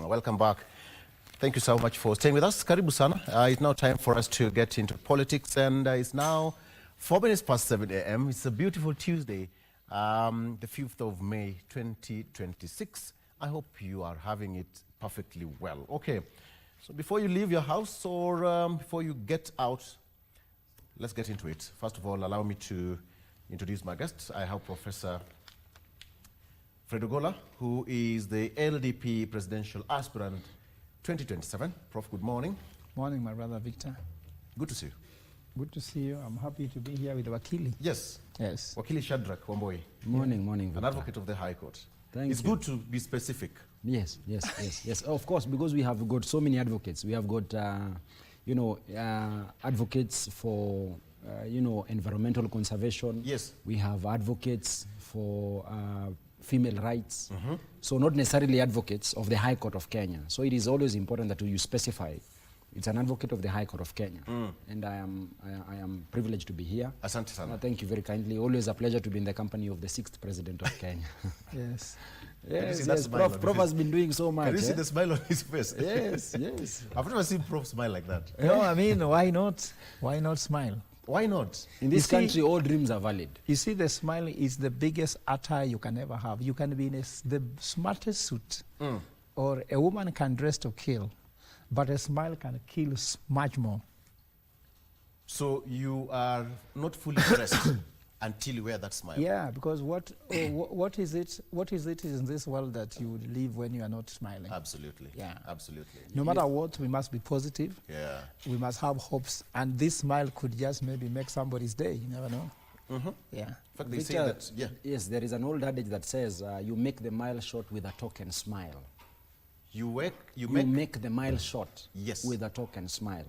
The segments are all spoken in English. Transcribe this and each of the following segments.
Welcome back. Thank you so much for staying with us. Karibu sana. It's now time for us to get into politics, and it's now 4 minutes past 7 a.m. It's a beautiful Tuesday, the 5th of May, 2026. I hope you are having it perfectly well. Okay, so before you leave your house or before you get out, let's get into it. First of all, allow me to introduce my guest. I have Professor Fred Ogola, who is the LDP presidential aspirant 2027. Prof, good morning. Morning, my brother Victor. Good to see you. Good to see you. I'm happy to be here with Wakili. Yes. Yes. Wakili Shadrack Wamboi. Morning, morning, Victor. An advocate of the High Court. Thank it's you. good to be specific. Yes, yes, yes, yes. Of course, because we have got so many advocates. We have got, advocates for, environmental conservation. Yes. We have advocates for female rights. So not necessarily advocates of the High Court of Kenya. So it is always important that you specify. It's an advocate of the High Court of Kenya. And I am privileged to be here. Asante sana. Thank you very kindly. Always a pleasure to be in the company of the 6th president of Kenya. Yes. Yes, yes. Prof has been doing so much. Can you see the smile on his face? Yes, yes. I've never seen Prof smile like that. No, I mean, why not? Why not smile? Why not? In this country, all dreams are valid. You see, the smile is the biggest attire you can ever have. You can be in the smartest suit, or a woman can dress to kill, but a smile can kill much more. So you are not fully dressed until you wear that smile. Yeah, because what is it in this world that you would live when you are not smiling? Absolutely. Yeah. Absolutely. No matter what, we must be positive. Yeah. We must have hopes, and this smile could just maybe make somebody's day. You never know. Yeah. In fact, they say Victor, that, yeah. Yes, there is an old adage that says, you make the mile short with a token smile. You make the mile short, yes, with a token smile.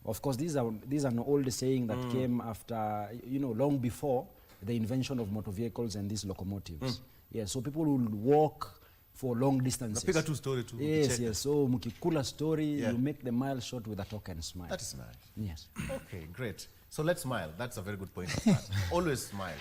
Of course, these are an old saying that came after, long before the invention of motor vehicles and these locomotives. Yeah, so people will walk for long distances. Pick a two-story too. Yes, yes. So mukikula story, you make the mile short with a token smile. That is nice. Yes. Okay, great. So let's smile. That's a very good point. Always smile.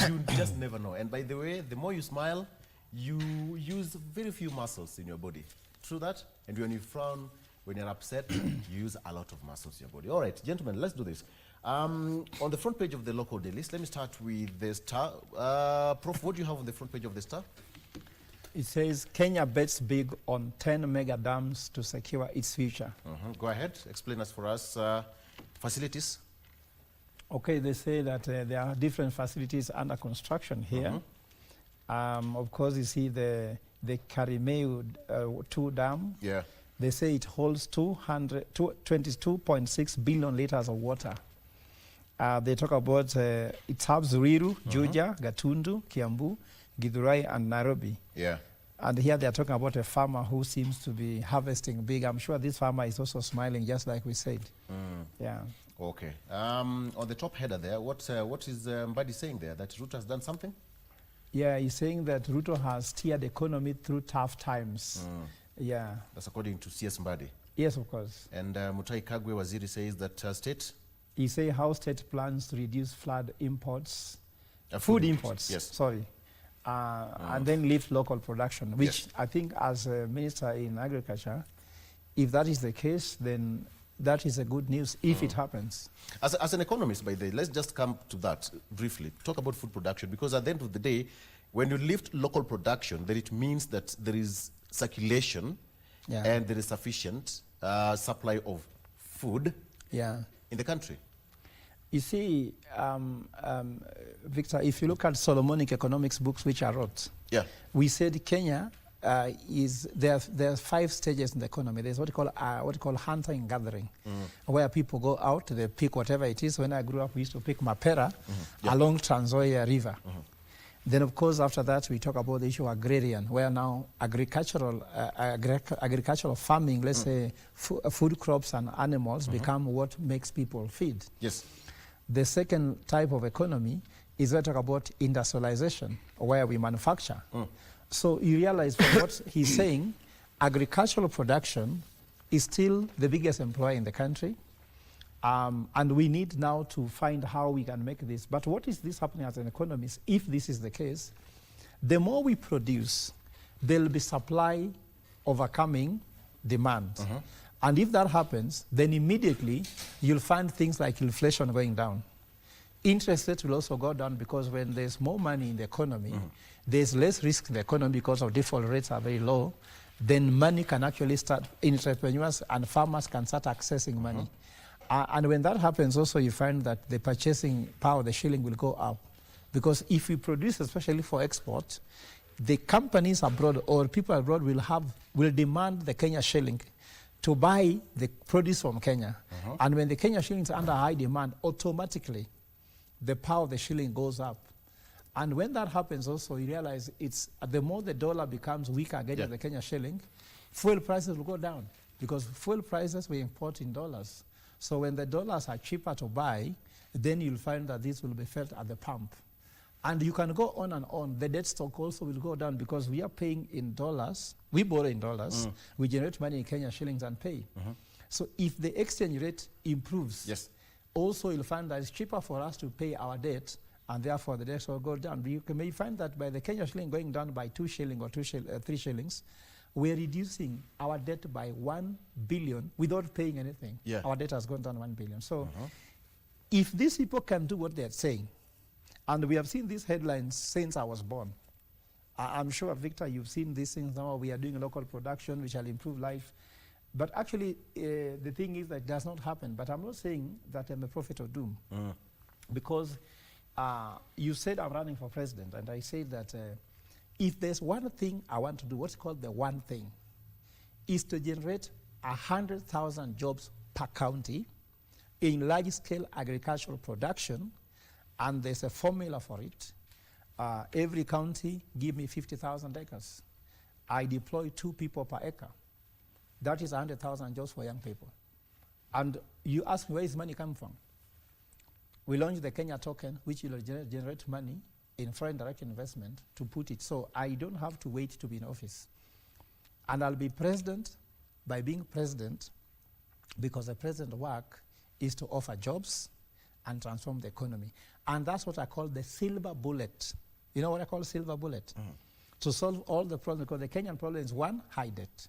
You just never know. And by the way, the more you smile, you use very few muscles in your body. True that? And when you frown, when you're upset, you use a lot of muscles in your body. All right, gentlemen, let's do this. On the front page of the local daily, let me start with the Star. Prof, what do you have on the front page of the Star? It says, Kenya bets big on 10 mega dams to secure its future. Go ahead, explain us for us facilities. Okay, they say that there are different facilities under construction here. Of course, you see the Karimeu 2 dam. Yeah. They say it holds 22.6 billion liters of water. They talk about it serves Ruiru, Juja, Gatundu, Kiambu, Githurai, and Nairobi. Yeah. And here they are talking about a farmer who seems to be harvesting big. I'm sure this farmer is also smiling, just like we said. Yeah. Okay. On the top header there, what is Mbadi saying there? That Ruto has done something? Yeah, he's saying that Ruto has steered the economy through tough times. Yeah. That's according to CS Mbadi. Yes, of course. And Mutai Kagwe Waziri says that state? He says how state plans to reduce flood imports, food imports, yes. Sorry, and then lift local production, which I think as a minister in agriculture, if that is the case, then that is a good news if it happens. As an economist, by the way, let's just come to that briefly. Talk about food production, because at the end of the day, when you lift local production, then it means that there is circulation and there is sufficient supply of food in the country. You see, Victor, if you look at Solomonic economics books which I wrote, we said Kenya there are 5 stages in the economy. There's what you call hunter and gathering, where people go out, they pick whatever it is. When I grew up, we used to pick mapera along Trans Nzoia River. Then, of course, after that, we talk about the issue of agrarian, where now agricultural farming, let's say food crops and animals become what makes people feed. Yes. The second type of economy is where we talk about industrialization, where we manufacture. So you realize from what he's saying, agricultural production is still the biggest employer in the country. And we need now to find how we can make this. But what is this happening as an economist? If this is the case, the more we produce, there will be supply overcoming demand. And if that happens, then immediately you'll find things like inflation going down. Interest rates will also go down because when there's more money in the economy, there's less risk in the economy because of default rates are very low, then money can actually start, entrepreneurs and farmers can start accessing money. And when that happens also, you find that the purchasing power of the shilling will go up. Because if we produce, especially for export, the companies abroad or people abroad will demand the Kenya shilling to buy the produce from Kenya. And when the Kenya shilling is under high demand, automatically the power of the shilling goes up. And when that happens also, you realize it's the more the dollar becomes weaker against the Kenya shilling, fuel prices will go down because fuel prices we import in dollars. So when the dollars are cheaper to buy, then you'll find that this will be felt at the pump. And you can go on and on. The debt stock also will go down because we are paying in dollars. We borrow in dollars. We generate money in Kenya shillings and pay. So if the exchange rate improves, also you'll find that it's cheaper for us to pay our debt, and therefore the debt will go down. You may find that by the Kenya shilling going down by 2 shilling or 3 shillings, we're reducing our debt by 1 billion without paying anything. Our debt has gone down 1 billion. So if these people can do what they're saying, and we have seen these headlines since I was born. I'm sure, Victor, you've seen these things now. We are doing local production, which shall improve life. But actually, the thing is that it does not happen. But I'm not saying that I'm a prophet of doom. Because you said I'm running for president, and I said that if there's one thing I want to do, what's called the one thing, is to generate 100,000 jobs per county in large-scale agricultural production, and there's a formula for it. Every county give me 50,000 acres. I deploy 2 people per acre. That is 100,000 jobs for young people. And you ask where is money coming from? We launched the Kenya token, which will generate money in foreign direct investment to put it. So I don't have to wait to be in office. And I'll be president by being president, because the president's work is to offer jobs and transform the economy. And that's what I call the silver bullet. You know what I call silver bullet? To solve all the problems, because the Kenyan problem is 1, high debt.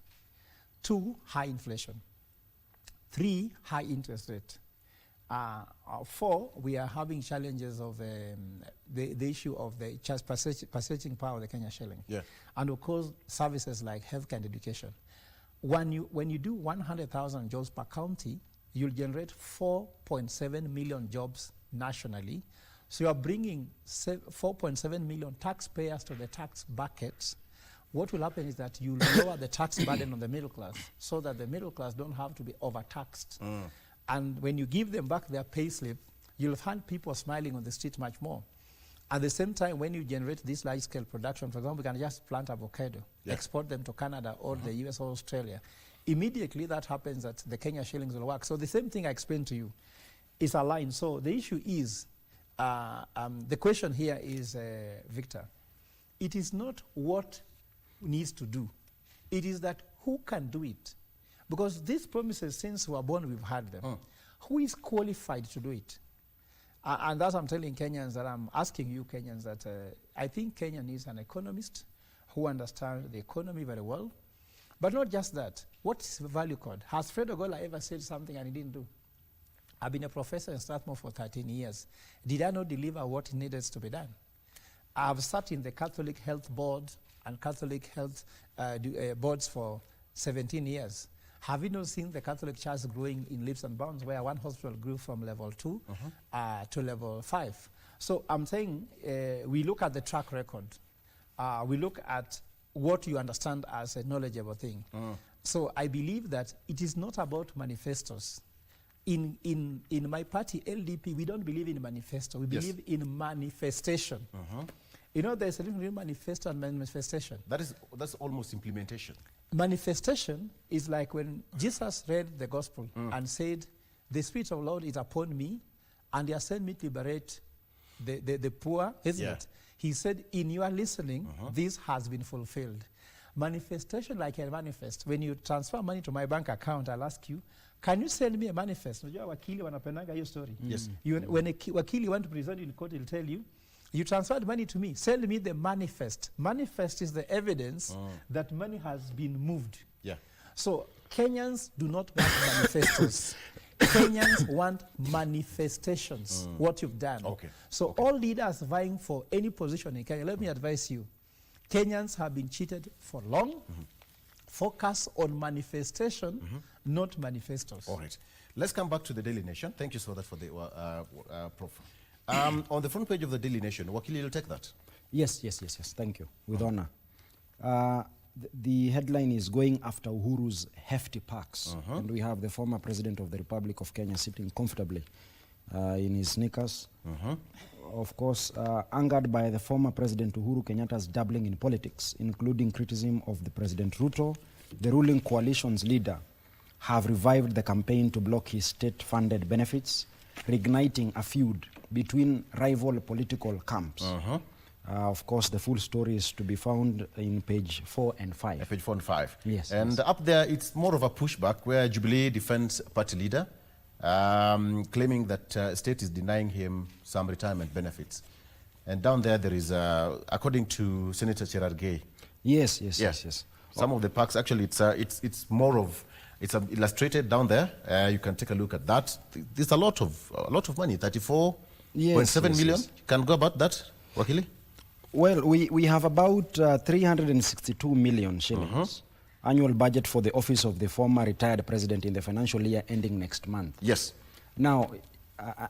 2, high inflation. 3, high interest rate. 4, we are having challenges of the issue of the purchasing power of the Kenya shilling. And of course, services like healthcare and education. When you do 100,000 jobs per county, you'll generate 4.7 million jobs nationally. So you are bringing 4.7 million taxpayers to the tax buckets. What will happen is that you lower the tax burden on the middle class so that the middle class don't have to be overtaxed. And when you give them back their pay slip, you'll find people smiling on the street much more. At the same time, when you generate this large-scale production, for example, we can just plant avocado, export them to Canada or the US or Australia. Immediately that happens, that the Kenya shillings will work. So the same thing I explained to you is aligned. So the issue is, the question here is, Victor, it is not what needs to do. It is that who can do it. Because these promises, since we were born, we've had them. Who is qualified to do it? And that's I'm telling Kenyans, that I'm asking you Kenyans, that I think Kenya needs an economist who understands the economy very well. But not just that. What's the value code? Has Fred Ogola ever said something and he didn't do? I've been a professor in Strathmore for 13 years. Did I not deliver what needed to be done? I've sat in the Catholic Health Board and Catholic Health boards for 17 years. Have you not seen the Catholic Church growing in leaps and bounds, where one hospital grew from level 2 to level 5? So I'm saying we look at the track record. We look at what you understand as a knowledgeable thing. So I believe that it is not about manifestos. In my party, LDP, we don't believe in manifesto. We believe in manifestation. You know, there's a difference between manifesto and manifestation. That's almost implementation. Manifestation is like when Jesus read the gospel and said, the Spirit of the Lord is upon me, and he has sent me to liberate the poor, isn't it? He said, in your listening, this has been fulfilled. Manifestation, like a manifest. When you transfer money to my bank account, I'll ask you, can you send me a manifest? Unajua wakili wanapendanga hiyo story. When a wakili want to present in court, he'll tell you, You transferred money to me. Send me the manifest. Manifest is the evidence that money has been moved. Yeah. So Kenyans do not want manifestos. Kenyans want manifestations, what you've done. Okay. So all leaders vying for any position in Kenya, let me advise you, Kenyans have been cheated for long. Focus on manifestation, not manifestos. All right. Let's come back to the Daily Nation. Thank you so much for the Prof. On the front page of the Daily Nation, Wakili, you'll take that? Yes. Thank you. With honor. The headline is going after Uhuru's hefty packs. And we have the former president of the Republic of Kenya sitting comfortably in his sneakers. Of course, angered by the former President Uhuru Kenyatta's dabbling in politics, including criticism of the President Ruto, the ruling coalition's leader have revived the campaign to block his state-funded benefits, reigniting a feud between rival political camps. Of course, the full story is to be found in page 4 and 5. Page 4 and 5. Yes. And up there, it's more of a pushback where Jubilee Defense Party leader claiming that state is denying him some retirement benefits. And down there, there is, according to Senator Cherargei. Yes. Some of the parks, actually, it's more of, it's illustrated down there. You can take a look at that. There's a lot of money, 34.7 million. Can go about that, Wakili? Well, we have about 362 million shillings annual budget for the office of the former retired president in the financial year ending next month. Yes. Now,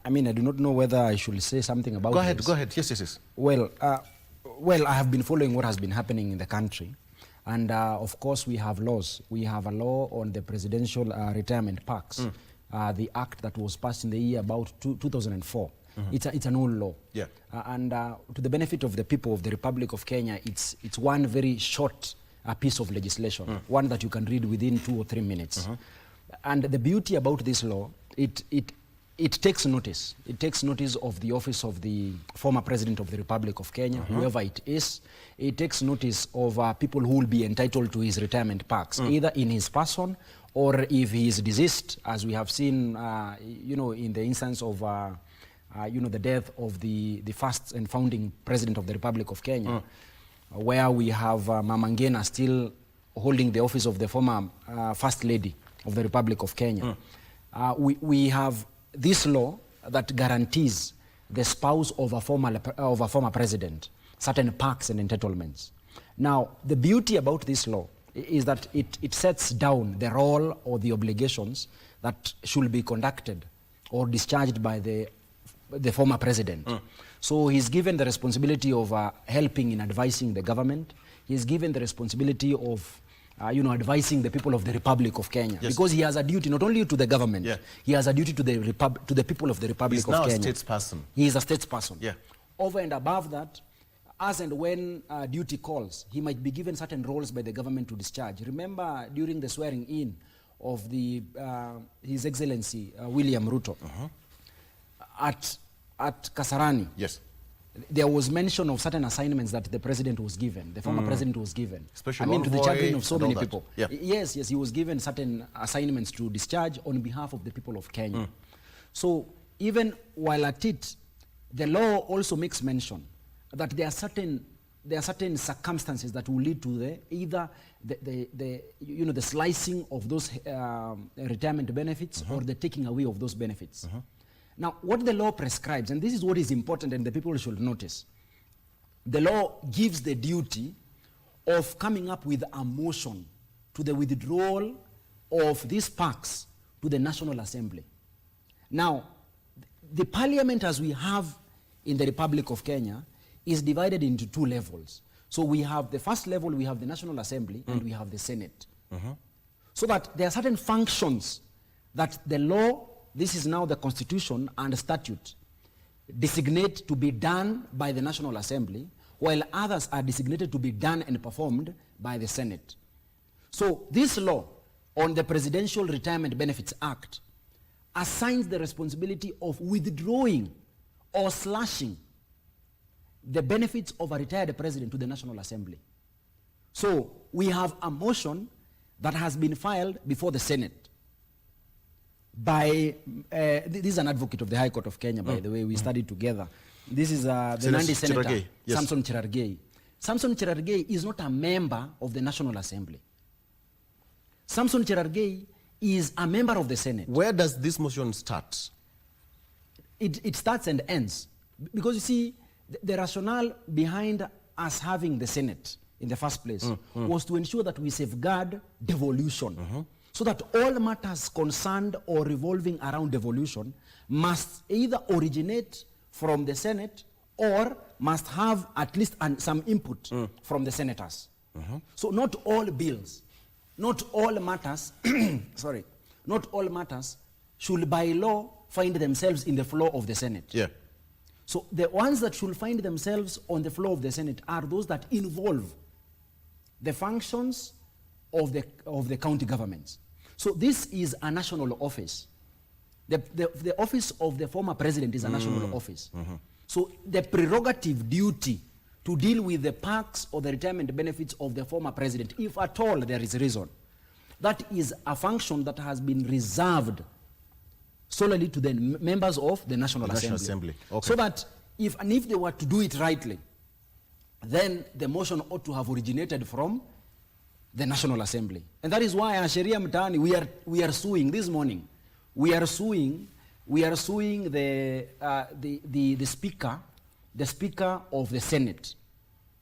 I mean, I do not know whether I should say something about this. Go ahead. Yes. Well, I have been following what has been happening in the country. And of course, we have laws. We have a law on the presidential retirement packs, the act that was passed in the year about 2004. It's an old law. Yeah. And to the benefit of the people of the Republic of Kenya, it's one very short piece of legislation, one that you can read within 2 or 3 minutes. And the beauty about this law, it takes notice. It takes notice of the office of the former president of the Republic of Kenya, whoever it is. It takes notice of people who will be entitled to his retirement packs, either in his person or if he is deceased, as we have seen, in the instance of, the death of the first and founding president of the Republic of Kenya, where we have Mama Ngina still holding the office of the former First Lady of the Republic of Kenya. We have this law that guarantees the spouse of a former president certain perks and entitlements. Now, the beauty about this law is that it sets down the role or the obligations that should be conducted or discharged by the former president. So he's given the responsibility of helping in advising the government. He's given the responsibility of advising the people of the Republic of Kenya. Yes. Because he has a duty not only to the government, he has a duty to the people of the Republic of Kenya. He's now a statesperson. He is a statesperson. Yeah. Over and above that, as and when duty calls, he might be given certain roles by the government to discharge. Remember, during the swearing in of His Excellency William Ruto, at Kasarani, yes, there was mention of certain assignments that the president was given, the former president was given. Especially to the chagrin of so many people. Yeah. Yes, he was given certain assignments to discharge on behalf of the people of Kenya. So even while at it, the law also makes mention that there are certain circumstances that will lead to either the slicing of those retirement benefits or the taking away of those benefits. Now, what the law prescribes, and this is what is important and the people should notice, the law gives the duty of coming up with a motion to the withdrawal of these packs to the National Assembly. Now, the parliament as we have in the Republic of Kenya is divided into 2 levels. So we have the first level, we have the National Assembly, and we have the Senate. So that there are certain functions that the law, this is now the Constitution and statute, designate to be done by the National Assembly, while others are designated to be done and performed by the Senate. So this law on the Presidential Retirement Benefits Act assigns the responsibility of withdrawing or slashing the benefits of a retired president to the National Assembly. So we have a motion that has been filed before the Senate by, this is an advocate of the High Court of Kenya, by the way, we studied together, This is the Nandi Senator, Cherargei. Yes. Samson Cherargei. Samson Cherargei is not a member of the National Assembly. Samson Cherargei is a member of the Senate. Where does this motion start? It starts and ends. Because you see, the rationale behind us having the Senate in the first place was to ensure that we safeguard devolution. So that all matters concerned or revolving around devolution must either originate from the Senate or must have at least some input from the senators. So not all bills, not all matters, sorry, not all matters should by law find themselves in the floor of the Senate. Yeah. So the ones that should find themselves on the floor of the Senate are those that involve the functions of the county governments. So this is a national office. The office of the former president is a national office. So the prerogative duty to deal with the perks or the retirement benefits of the former president, if at all there is reason, that is a function that has been reserved solely to the members of the National Assembly. Okay. So that if they were to do it rightly, then the motion ought to have originated from the National Assembly. And that is why Sheria Mtaani, we are suing this morning. We are suing the Speaker of the Senate,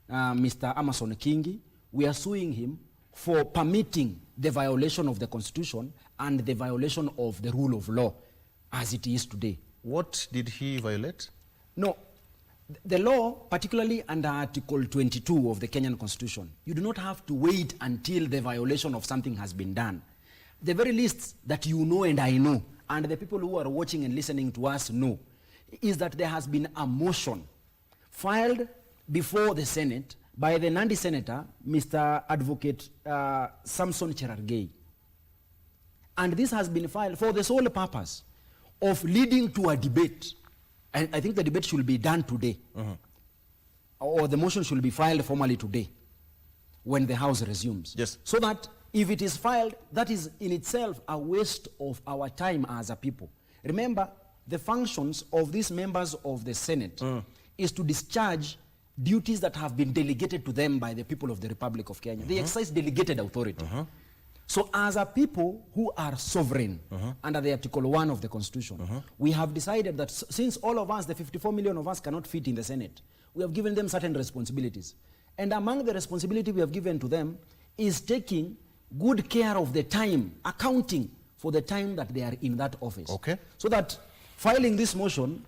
Mr. Amason Kingi. We are suing him for permitting the violation of the Constitution and the violation of the rule of law as it is today. What did he violate? No. The law, particularly under Article 22 of the Kenyan Constitution, you do not have to wait until the violation of something has been done. The very least that you know and I know, and the people who are watching and listening to us know, is that there has been a motion filed before the Senate by the Nandi Senator, Mr. Advocate Samson Cherargei. And this has been filed for the sole purpose of leading to a debate. And I think the debate should be done today. Or the motion should be filed formally today when the House resumes. Yes. So that if it is filed, that is in itself a waste of our time as a people. Remember, the functions of these members of the Senate is to discharge duties that have been delegated to them by the people of the Republic of Kenya. They exercise delegated authority. So as a people who are sovereign under the Article 1 of the Constitution, we have decided that since all of us, the 54 million of us, cannot fit in the Senate, we have given them certain responsibilities. And among the responsibility we have given to them is taking good care of the time, accounting for the time that they are in that office. Okay. So that filing this motion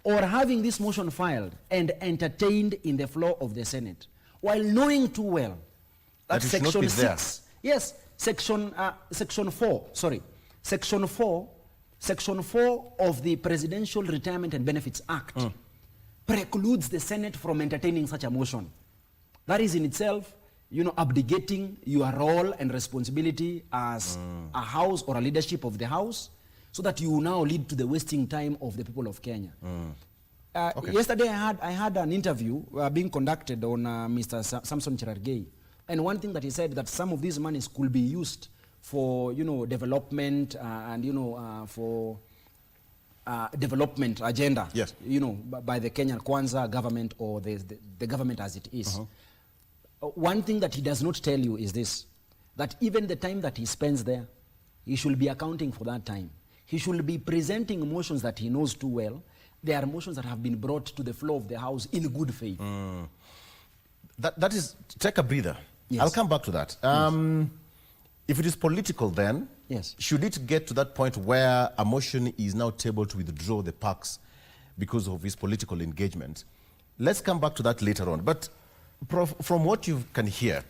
or having this motion filed and entertained in the floor of the Senate, while knowing too well that Section 6, yes, Section 4 of the Presidential Retirement and Benefits Act precludes the Senate from entertaining such a motion. That is in itself, abdicating your role and responsibility as a house or a leadership of the house, so that you now lead to the wasting time of the people of Kenya. Okay. Yesterday I had an interview being conducted on Mr. Samson Cherargei. And one thing that he said, that some of these monies could be used for, development and, for development agenda, yes, by the Kenyan Kwanza government or the government as it is. One thing that he does not tell you is this, that even the time that he spends there, he should be accounting for that time. He should be presenting motions that he knows too well. There are motions that have been brought to the floor of the House in good faith. That is, take a breather. Yes. I'll come back to that. If it is political then, yes, should it get to that point where a motion is now tabled to withdraw the PACs because of his political engagement? Let's come back to that later on. But from what you can hear,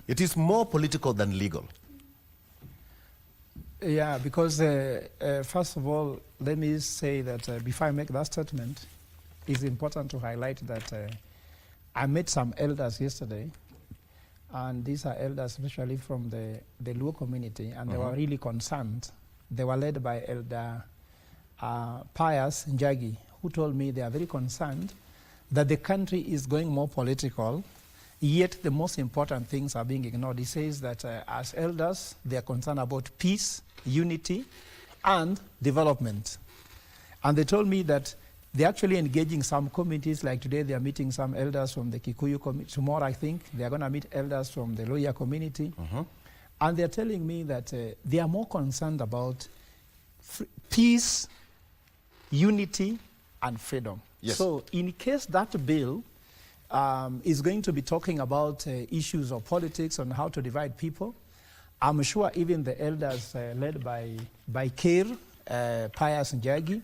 it is more political than legal. Yeah, because first of all, let me say that before I make that statement, it's important to highlight that I met some elders yesterday, and these are elders especially from the Luo community, and they were really concerned. They were led by Elder Pius Njagi, who told me they are very concerned that the country is going more political, yet the most important things are being ignored. He says that as elders, they are concerned about peace, unity, and development. And they told me that They're actually engaging some committees, like today they are meeting some elders from the Kikuyu community. Tomorrow, I think, they are going to meet elders from the Luhya community. And they're telling me that they are more concerned about peace, unity, and freedom. Yes. So in case that bill is going to be talking about issues of politics on how to divide people, I'm sure even the elders led by Kir, Pius Njagi,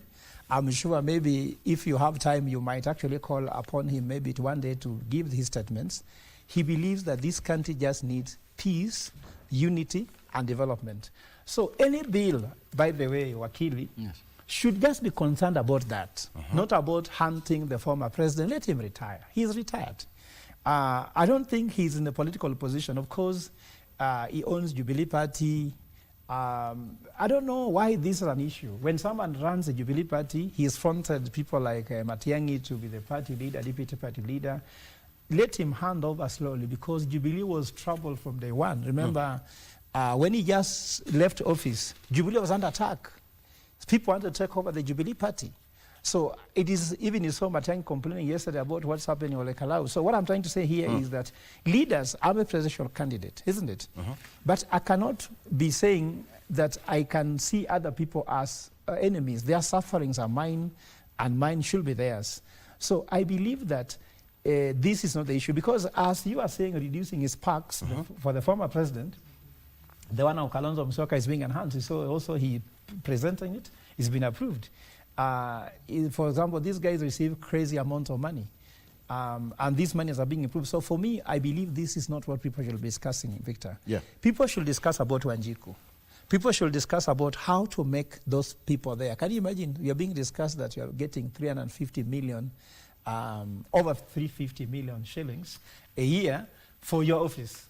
I'm sure maybe if you have time, you might actually call upon him maybe one day to give his statements. He believes that this country just needs peace, unity, and development. So any bill, by the way, Wakili, should just be concerned about that, not about hunting the former president. Let him retire. He's retired. I don't think he's in a political position. Of course, he owns Jubilee Party. I don't know why this is an issue. When someone runs a Jubilee Party, he's fronted people like Matiang'i to be the party leader, deputy party leader. Let him hand over slowly, because Jubilee was trouble from day one. Remember, when he just left office, Jubilee was under attack. People wanted to take over the Jubilee Party. So it is, even you saw Matiang'i complaining yesterday about what's happening in Ole Kalau. So what I'm trying to say here is that leaders, I'm a presidential candidate, isn't it? But I cannot be saying that I can see other people as enemies. Their sufferings are mine, and mine should be theirs. So I believe that this is not the issue, because as you are saying, reducing his parks for the former president, the one of Kalonzo Musyoka is being enhanced. So also he presenting it, it's been approved. For example, these guys receive crazy amounts of money, and these monies are being improved. So for me, I believe this is not what people should be discussing, Victor. Yeah. People should discuss about Wanjiku. People should discuss about how to make those people there. Can you imagine? You're being discussed that you're getting 350 million, over 350 million shillings a year for your office.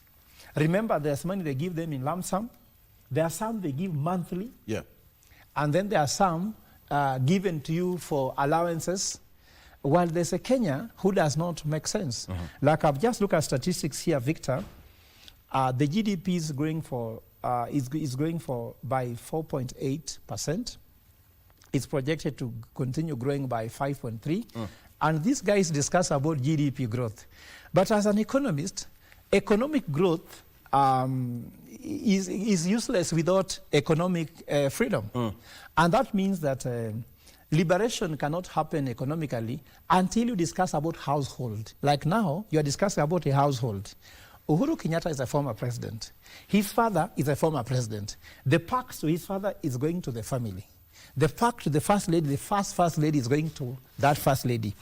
Remember, there's money they give them in lump sum. There are some they give monthly. Yeah. And then there are some given to you for allowances. While there's a Kenya who does not make sense. Like I've just looked at statistics here, Victor. The GDP is growing for is growing for by 4.8%. It's projected to continue growing by 5.3%. And these guys discuss about GDP growth. But as an economist, economic growth is useless without economic freedom. And that means that liberation cannot happen economically until you discuss about household. Like now, you are discussing about a household. Uhuru Kenyatta is a former president. His father is a former president. The pact to his father is going to the family. The pact to the first lady, the first lady is going to that first lady.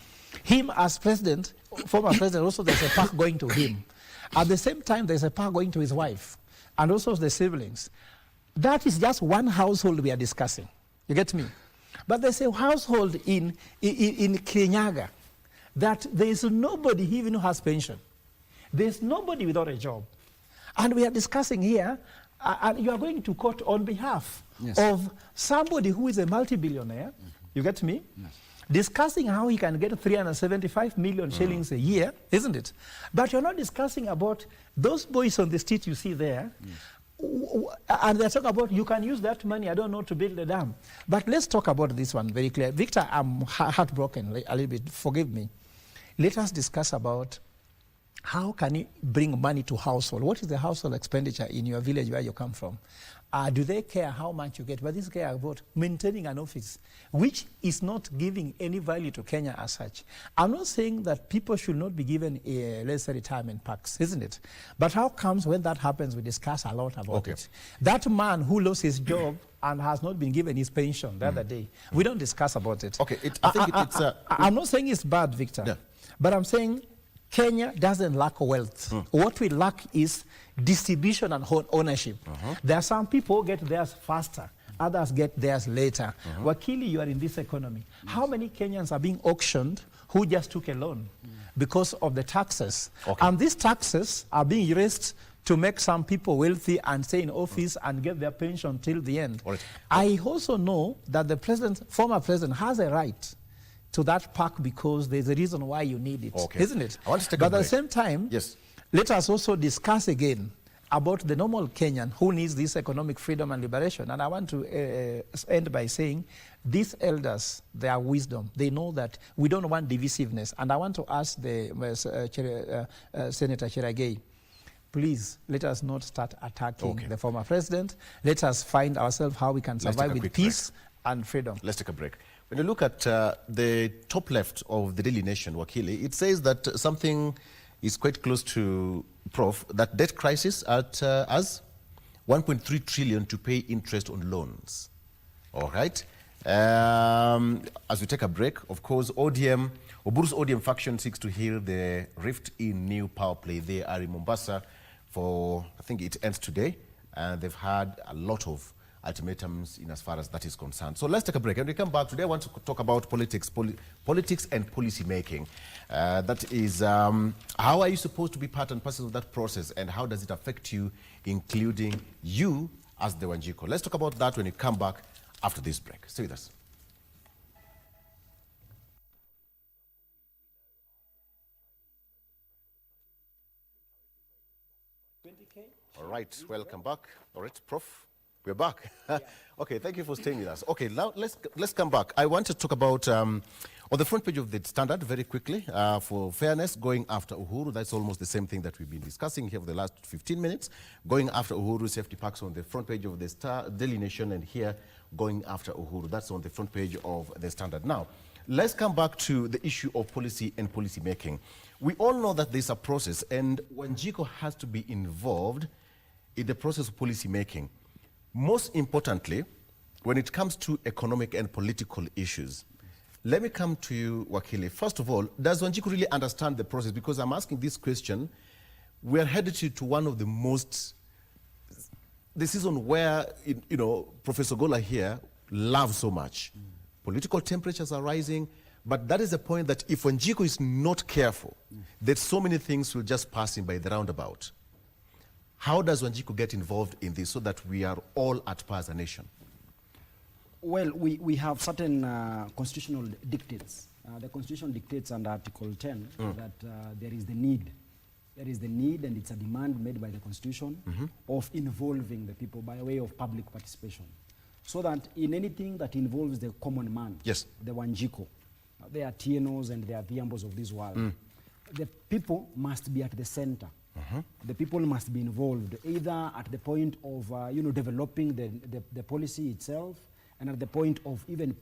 Him as president, former president, also there's a pact going to him. At the same time, there's a pact going to his wife and also the siblings. That is just one household we are discussing. You get me? But there's a household in Kenyaga that there is nobody even who has pension. There's nobody without a job. And we are discussing here, and you are going to court on behalf of somebody who is a multi-billionaire. You get me? Yes. Discussing how he can get 375 million shillings a year, isn't it? But you're not discussing about those boys on the street you see there. And they're talking about, you can use that money, I don't know, to build a dam. But let's talk about this one very clear. Victor, I'm heartbroken a little bit, forgive me. Let us discuss about how can you bring money to household? What is the household expenditure in your village where you come from? Do they care how much you get? But this care about maintaining an office, which is not giving any value to Kenya as such. I'm not saying that people should not be given, let's say, retirement packs, isn't it? But how comes when that happens, we discuss a lot about it. That man who lost his job and has not been given his pension the other day, we don't discuss about it. Okay, I'm not saying it's bad, Victor, but I'm saying Kenya doesn't lack wealth. What we lack is distribution and ownership. There are some people who get theirs faster, others get theirs later. Wakili, you are in this economy. How many Kenyans are being auctioned who just took a loan because of the taxes? And these taxes are being raised to make some people wealthy and stay in office and get their pension till the end. I also know that the former president has a right to that pack because there's a reason why you need it, isn't it? But at the same time, let us also discuss again about the normal Kenyan who needs this economic freedom and liberation. And I want to end by saying These elders, their wisdom, they know that we don't want divisiveness. And I want to ask the Senator Cheragei, please let us not start attacking the former president. Let us find ourselves how we can survive with peace and freedom. Let's take a break. When you look at the top left of the Daily Nation, Wakili, it says that something is quite close to, Prof, that debt crisis at as 1.3 trillion to pay interest on loans. All right. As we take a break, of course, Oburu's ODM faction seeks to heal the rift in new power play. They are in Mombasa for, I think it ends today, and they've had a lot of ultimatums in as far as that is concerned. So let's take a break. And we come back today, I want to talk about politics and policy making. That is, how are you supposed to be part and parcel of that process, and how does it affect you, including you as the Wanjiko? Let's talk about that when we come back after this break. Stay with us. All right, welcome back. All right, Prof, we're back. Okay, thank you for staying with us. Okay, now let's come back. I want to talk about, on the front page of the Standard, very quickly, for fairness, going after Uhuru. That's almost the same thing that we've been discussing here for the last 15 minutes. Going after Uhuru, safety packs on the front page of the Daily Nation, and here, going after Uhuru. That's on the front page of the Standard. Now, let's come back to the issue of policy and policy making. We all know that there's a process, and Wanjiko has to be involved in the process of policy making. Most importantly, when it comes to economic and political issues. Let me come to you, Wakili. First of all, does Wanjiko really understand the process? Because I'm asking this question, we are headed to one of the most, the season where, you know, Professor Gola here loves so much. Political temperatures are rising, but that is the point that if Wanjiko is not careful, that so many things will just pass him by the roundabout. How does Wanjiko get involved in this so that we are all at par as a nation? Well, we have certain constitutional dictates. The Constitution dictates under Article 10 that there is the need. There is the need, and it's a demand made by the Constitution of involving the people by way of public participation. So that in anything that involves the common man, the Wanjiko, they are TNOs and they are Viambos of this world, the people must be at the center. The people must be involved, either at the point of developing the policy itself, and at the point of even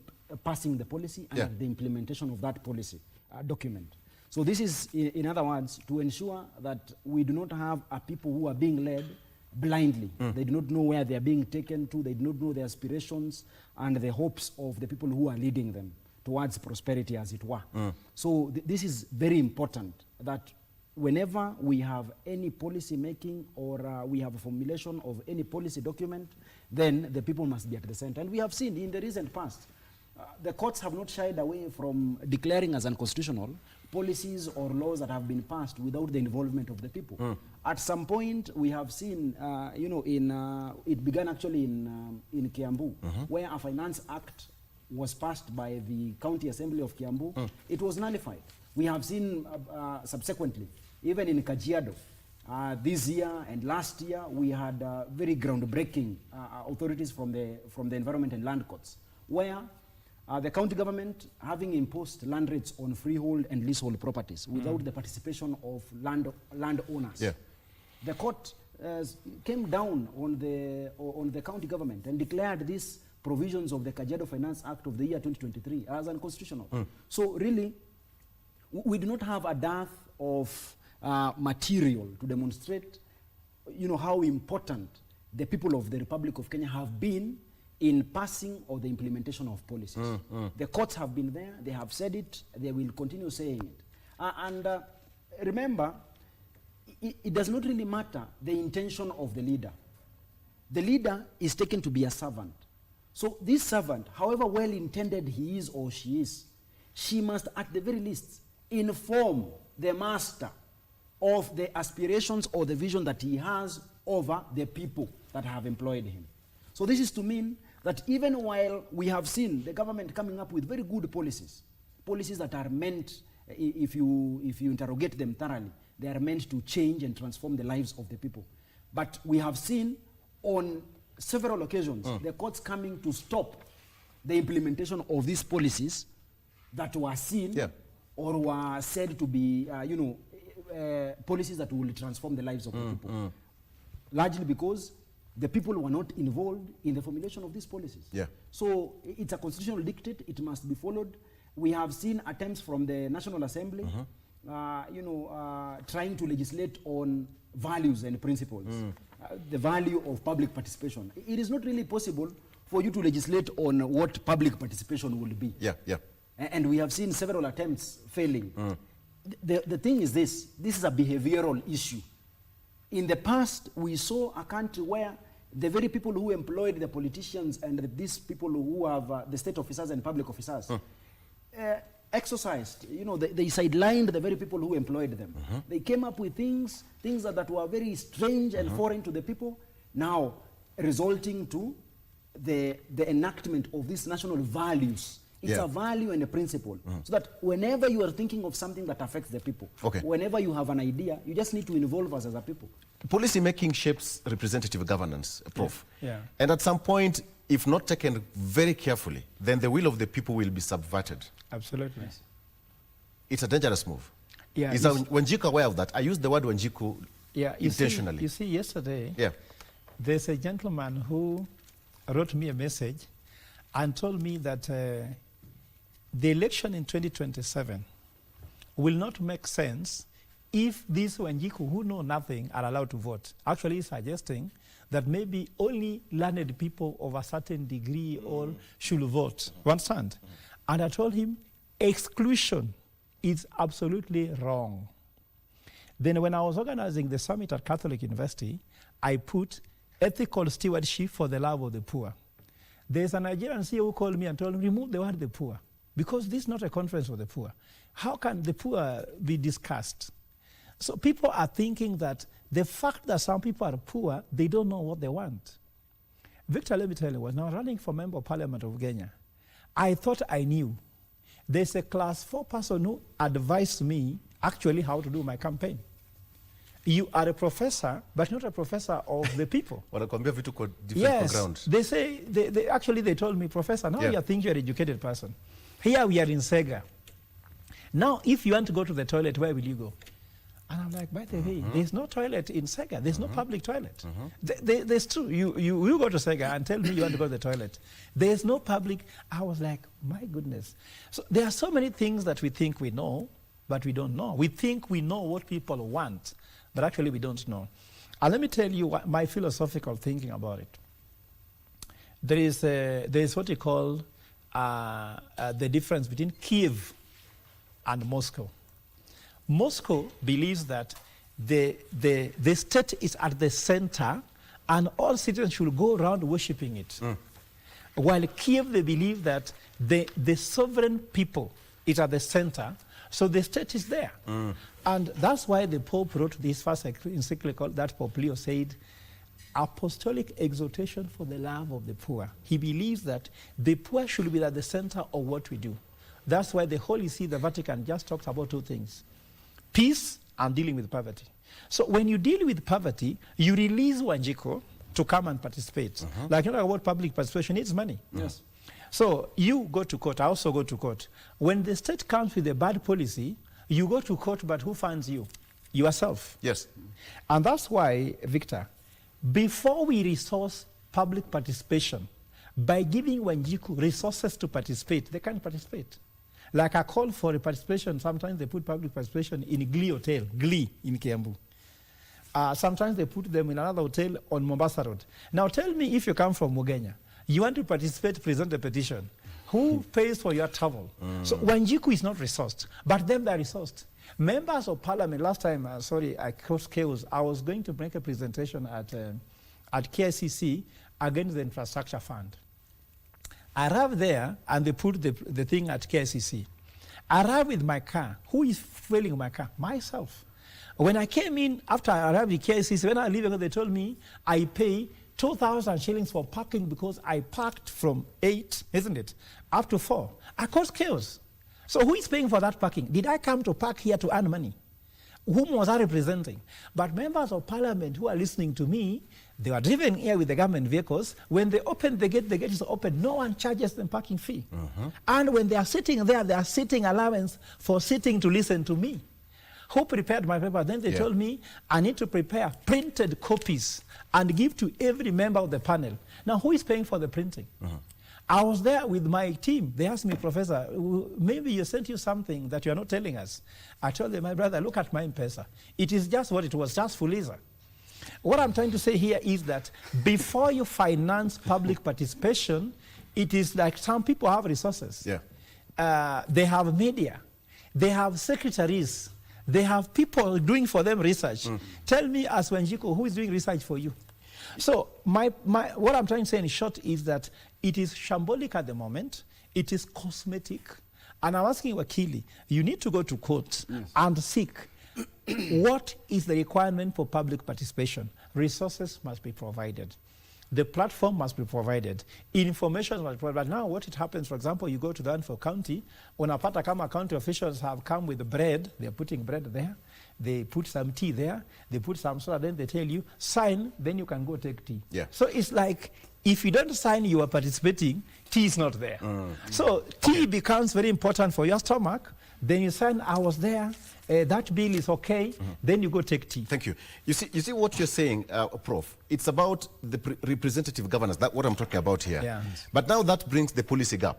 passing the policy, and at the implementation of that policy document. So this is, in other words, to ensure that we do not have a people who are being led blindly. They do not know where they are being taken to. They do not know the aspirations and the hopes of the people who are leading them towards prosperity, as it were. So this is very important, that whenever we have any policy making or we have a formulation of any policy document, then the people must be at the center. And we have seen in the recent past, the courts have not shied away from declaring as unconstitutional policies or laws that have been passed without the involvement of the people. At some point, we have seen, it began actually in Kiambu, where a finance act was passed by the County Assembly of Kiambu. It was nullified. We have seen subsequently, even in Kajiado, this year and last year, we had very groundbreaking authorities from the Environment and Land Courts, where the county government, having imposed land rates on freehold and leasehold properties without the participation of landowners, the court came down on the county government and declared these provisions of the Kajiado Finance Act of the year 2023 as unconstitutional. So really, we do not have a dearth of material to demonstrate, how important the people of the Republic of Kenya have been in passing or the implementation of policies. The courts have been there, they have said it, they will continue saying it. Remember, it does not really matter the intention of the leader. The leader is taken to be a servant. So this servant, however well-intended he is or she is, she must at the very least inform the master of the aspirations or the vision that he has over the people that have employed him. So this is to mean that even while we have seen the government coming up with very good policies that are meant, if you interrogate them thoroughly, they are meant to change and transform the lives of the people. But we have seen on several occasions the courts coming to stop the implementation of these policies that were seen or were said to be, policies that will transform the lives of the people. Largely because the people were not involved in the formulation of these policies. So it's a constitutional dictate, it must be followed. We have seen attempts from the National Assembly, trying to legislate on values and principles, the value of public participation. It is not really possible for you to legislate on what public participation will be. And we have seen several attempts failing. The thing is this is a behavioral issue. In the past, we saw a country where the very people who employed the politicians and these people who have the state officers and public officers exercised, they sidelined the very people who employed them. They came up with things that were very strange and foreign to the people, now resulting to the enactment of these national values. It's a value and a principle. So that whenever you are thinking of something that affects the people, whenever you have an idea, you just need to involve us as a people. Policy making shapes representative governance, Prof. And at some point, if not taken very carefully, then the will of the people will be subverted. Absolutely. It's a dangerous move. Is Wanjiku aware of that? I used the word Wanjiku intentionally. You see, yesterday, there's a gentleman who wrote me a message and told me that the election in 2027 will not make sense if these Wanjiku who know nothing are allowed to vote. Actually, he's suggesting that maybe only learned people of a certain degree all should vote. You understand? And I told him, exclusion is absolutely wrong. Then when I was organizing the summit at Catholic University, I put ethical stewardship for the love of the poor. There's a Nigerian CEO who called me and told me, remove the word the poor, because this is not a conference for the poor. How can the poor be discussed? So people are thinking that the fact that some people are poor, they don't know what they want. Victor, let me tell you, when I was running for Member of Parliament of Kenya, I thought I knew. There's a class 4 person who advised me actually how to do my campaign. You are a professor, but not a professor of the people. Yes, they say, they told me, Professor, now you think you're an educated person. Here we are in Sega. Now, if you want to go to the toilet, where will you go? And I'm like, by the way, there's no toilet in Sega. There's no public toilet. There's true. You go to Sega and tell me you want to go to the toilet. There's no public. I was like, my goodness. So there are so many things that we think we know, but we don't know. We think we know what people want, but actually we don't know. And let me tell you my philosophical thinking about it. There is what you call the difference between Kiev and Moscow. Moscow believes that the state is at the center and all citizens should go around worshipping it. While Kiev, they believe that the sovereign people is at the center, so the state is there. And that's why the Pope wrote this first encyclical that Pope Leo said, apostolic exhortation for the love of the poor. He believes that the poor should be at the center of what we do. That's why the Holy See, the Vatican, just talks about two things: peace and dealing with poverty. So when you deal with poverty, you release Wanjiku to come and participate. Like, you know what public participation needs? Money. Yes. So you go to court, I also go to court. When the state comes with a bad policy, you go to court, but who funds you? Yourself. Yes. And that's why, Victor, before we resource public participation, by giving Wanjiku resources to participate, they can't participate. Like a call for participation, sometimes they put public participation in Glee Hotel, Glee in Kiambu. Sometimes they put them in another hotel on Mombasa Road. Now tell me, if you come from Mugenya, you want to participate, present a petition. Who pays for your travel? So Wanjiku is not resourced, but them they are resourced. Members of parliament, last time, I caused chaos. I was going to make a presentation at KCC against the infrastructure fund. I arrived there and they put the thing at KCC. I arrived with my car. Who is fueling my car? Myself. When I came in, after I arrived at KCC, when I leave, they told me I pay 2,000 shillings for parking because I parked from 8, isn't it, up to 4. I caused chaos. So who is paying for that parking? Did I come to park here to earn money? Whom was I representing? But members of parliament who are listening to me, they were driven here with the government vehicles. When they open the gate is open. No one charges them parking fee. And when they are sitting there, they are sitting allowance for sitting to listen to me. Who prepared my paper? Then they told me I need to prepare printed copies and give to every member of the panel. Now, who is paying for the printing? I was there with my team. They asked me, Professor, maybe you sent you something that you are not telling us. I told them, my brother, look at my M-Pesa. It is just what it was, just Fuliza. What I'm trying to say here is that before you finance public participation, it is like some people have resources. They have media. They have secretaries. They have people doing for them research. Tell me, as Wanjiko, who is doing research for you? So what I'm trying to say in short is that it is shambolic at the moment. It is cosmetic. And I'm asking Wakili, you need to go to court and seek what is the requirement for public participation. Resources must be provided. The platform must be provided. Information must be provided. But now what it happens, for example, you go to the Anfo County, Unapata kama county officials have come with bread, they're putting bread there, they put some tea there, they put some soda, then they tell you, sign, then you can go take tea. So it's like, if you don't sign, you are participating, tea is not there. So tea becomes very important for your stomach, then you sign, I was there, that bill is okay, then you go take tea. Thank you. You see what you're saying, Prof, it's about the representative governance, that's what I'm talking about here. But now that brings the policy gap,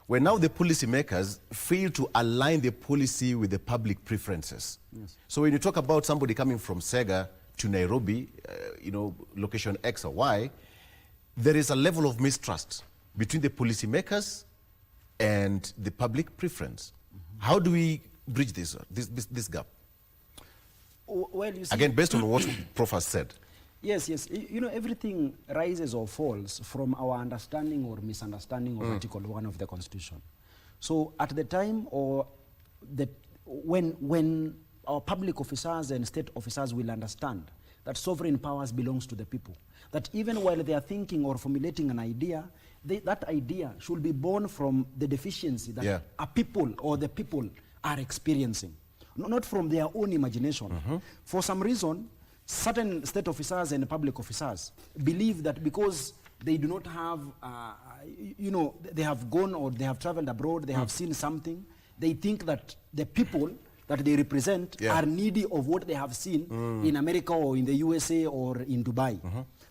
where now the policy makers fail to align the policy with the public preferences. So when you talk about somebody coming from Sega to Nairobi, location X or Y, there is a level of mistrust between the policy makers and the public preference. How do we bridge this gap? Well, you see, again, based on what Prof has said. Yes. Everything rises or falls from our understanding or misunderstanding of Article 1 of the Constitution. So at the time when our public officers and state officers will understand that sovereign powers belongs to the people, that even while they are thinking or formulating an idea, that idea should be born from the deficiency that a people or the people are experiencing, not from their own imagination. For some reason, certain state officers and public officers believe that because they do not have, they have gone or they have traveled abroad, they have seen something, they think that the people that they represent are needy of what they have seen in America or in the USA or in Dubai.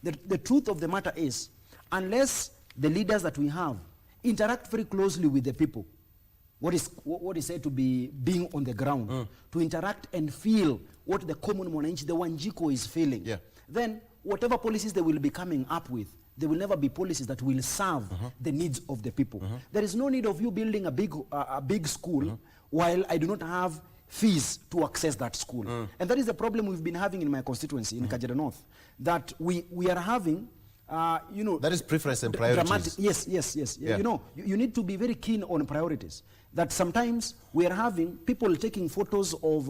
The truth of the matter is, unless the leaders that we have interact very closely with the people, what is said to be being on the ground, to interact and feel what the common mwananchi, the Wanjiko, is feeling, then whatever policies they will be coming up with, they will never be policies that will serve the needs of the people. There is no need of you building a big school while I do not have fees to access that school. And that is the problem we've been having in my constituency, in Kajiado North, that we are having, that is preference and priorities. Yes. You need to be very keen on priorities. That sometimes we are having people taking photos of,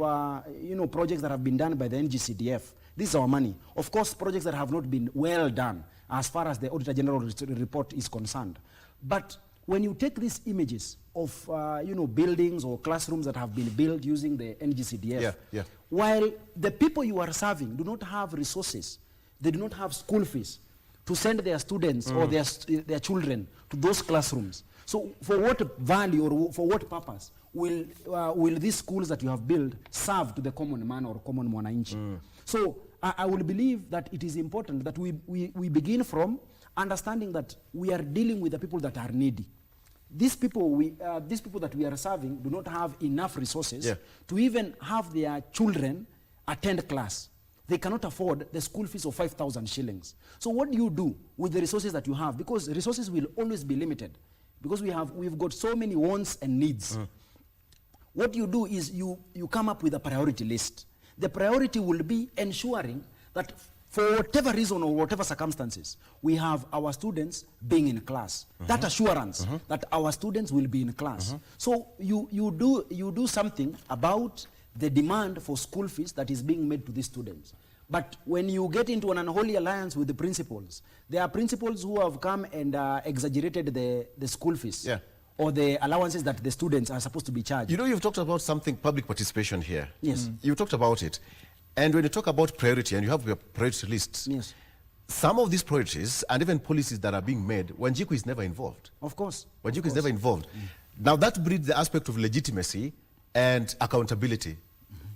projects that have been done by the NGCDF. This is our money. Of course, projects that have not been well done as far as the Auditor General report is concerned. But when you take these images of, buildings or classrooms that have been built using the NGCDF, while the people you are serving do not have resources, they do not have school fees to send their students or their children to those classrooms. So for what value or for what purpose will these schools that you have built serve to the common man or common mwananchi? So I will believe that it is important that we begin from understanding that we are dealing with the people that are needy. These people that we are serving do not have enough resources to even have their children attend class. They cannot afford the school fees of 5,000 shillings. So what do you do with the resources that you have? Because resources will always be limited. Because we've got so many wants and needs. What you do is you come up with a priority list. The priority will be ensuring that for whatever reason or whatever circumstances, we have our students being in class. That assurance that our students will be in class. So you do something about the demand for school fees that is being made to these students. But when you get into an unholy alliance with the principals, there are principals who have come and exaggerated the school fees. or the allowances that the students are supposed to be charged. You know, you've talked about something, public participation here. Yes. You talked about it. And when you talk about priority, and you have your priority lists, Yes. some of these priorities and even policies that are being made, Wanjiku is never involved. Of course. Wanjiku is never involved. Now that breeds the aspect of legitimacy and accountability.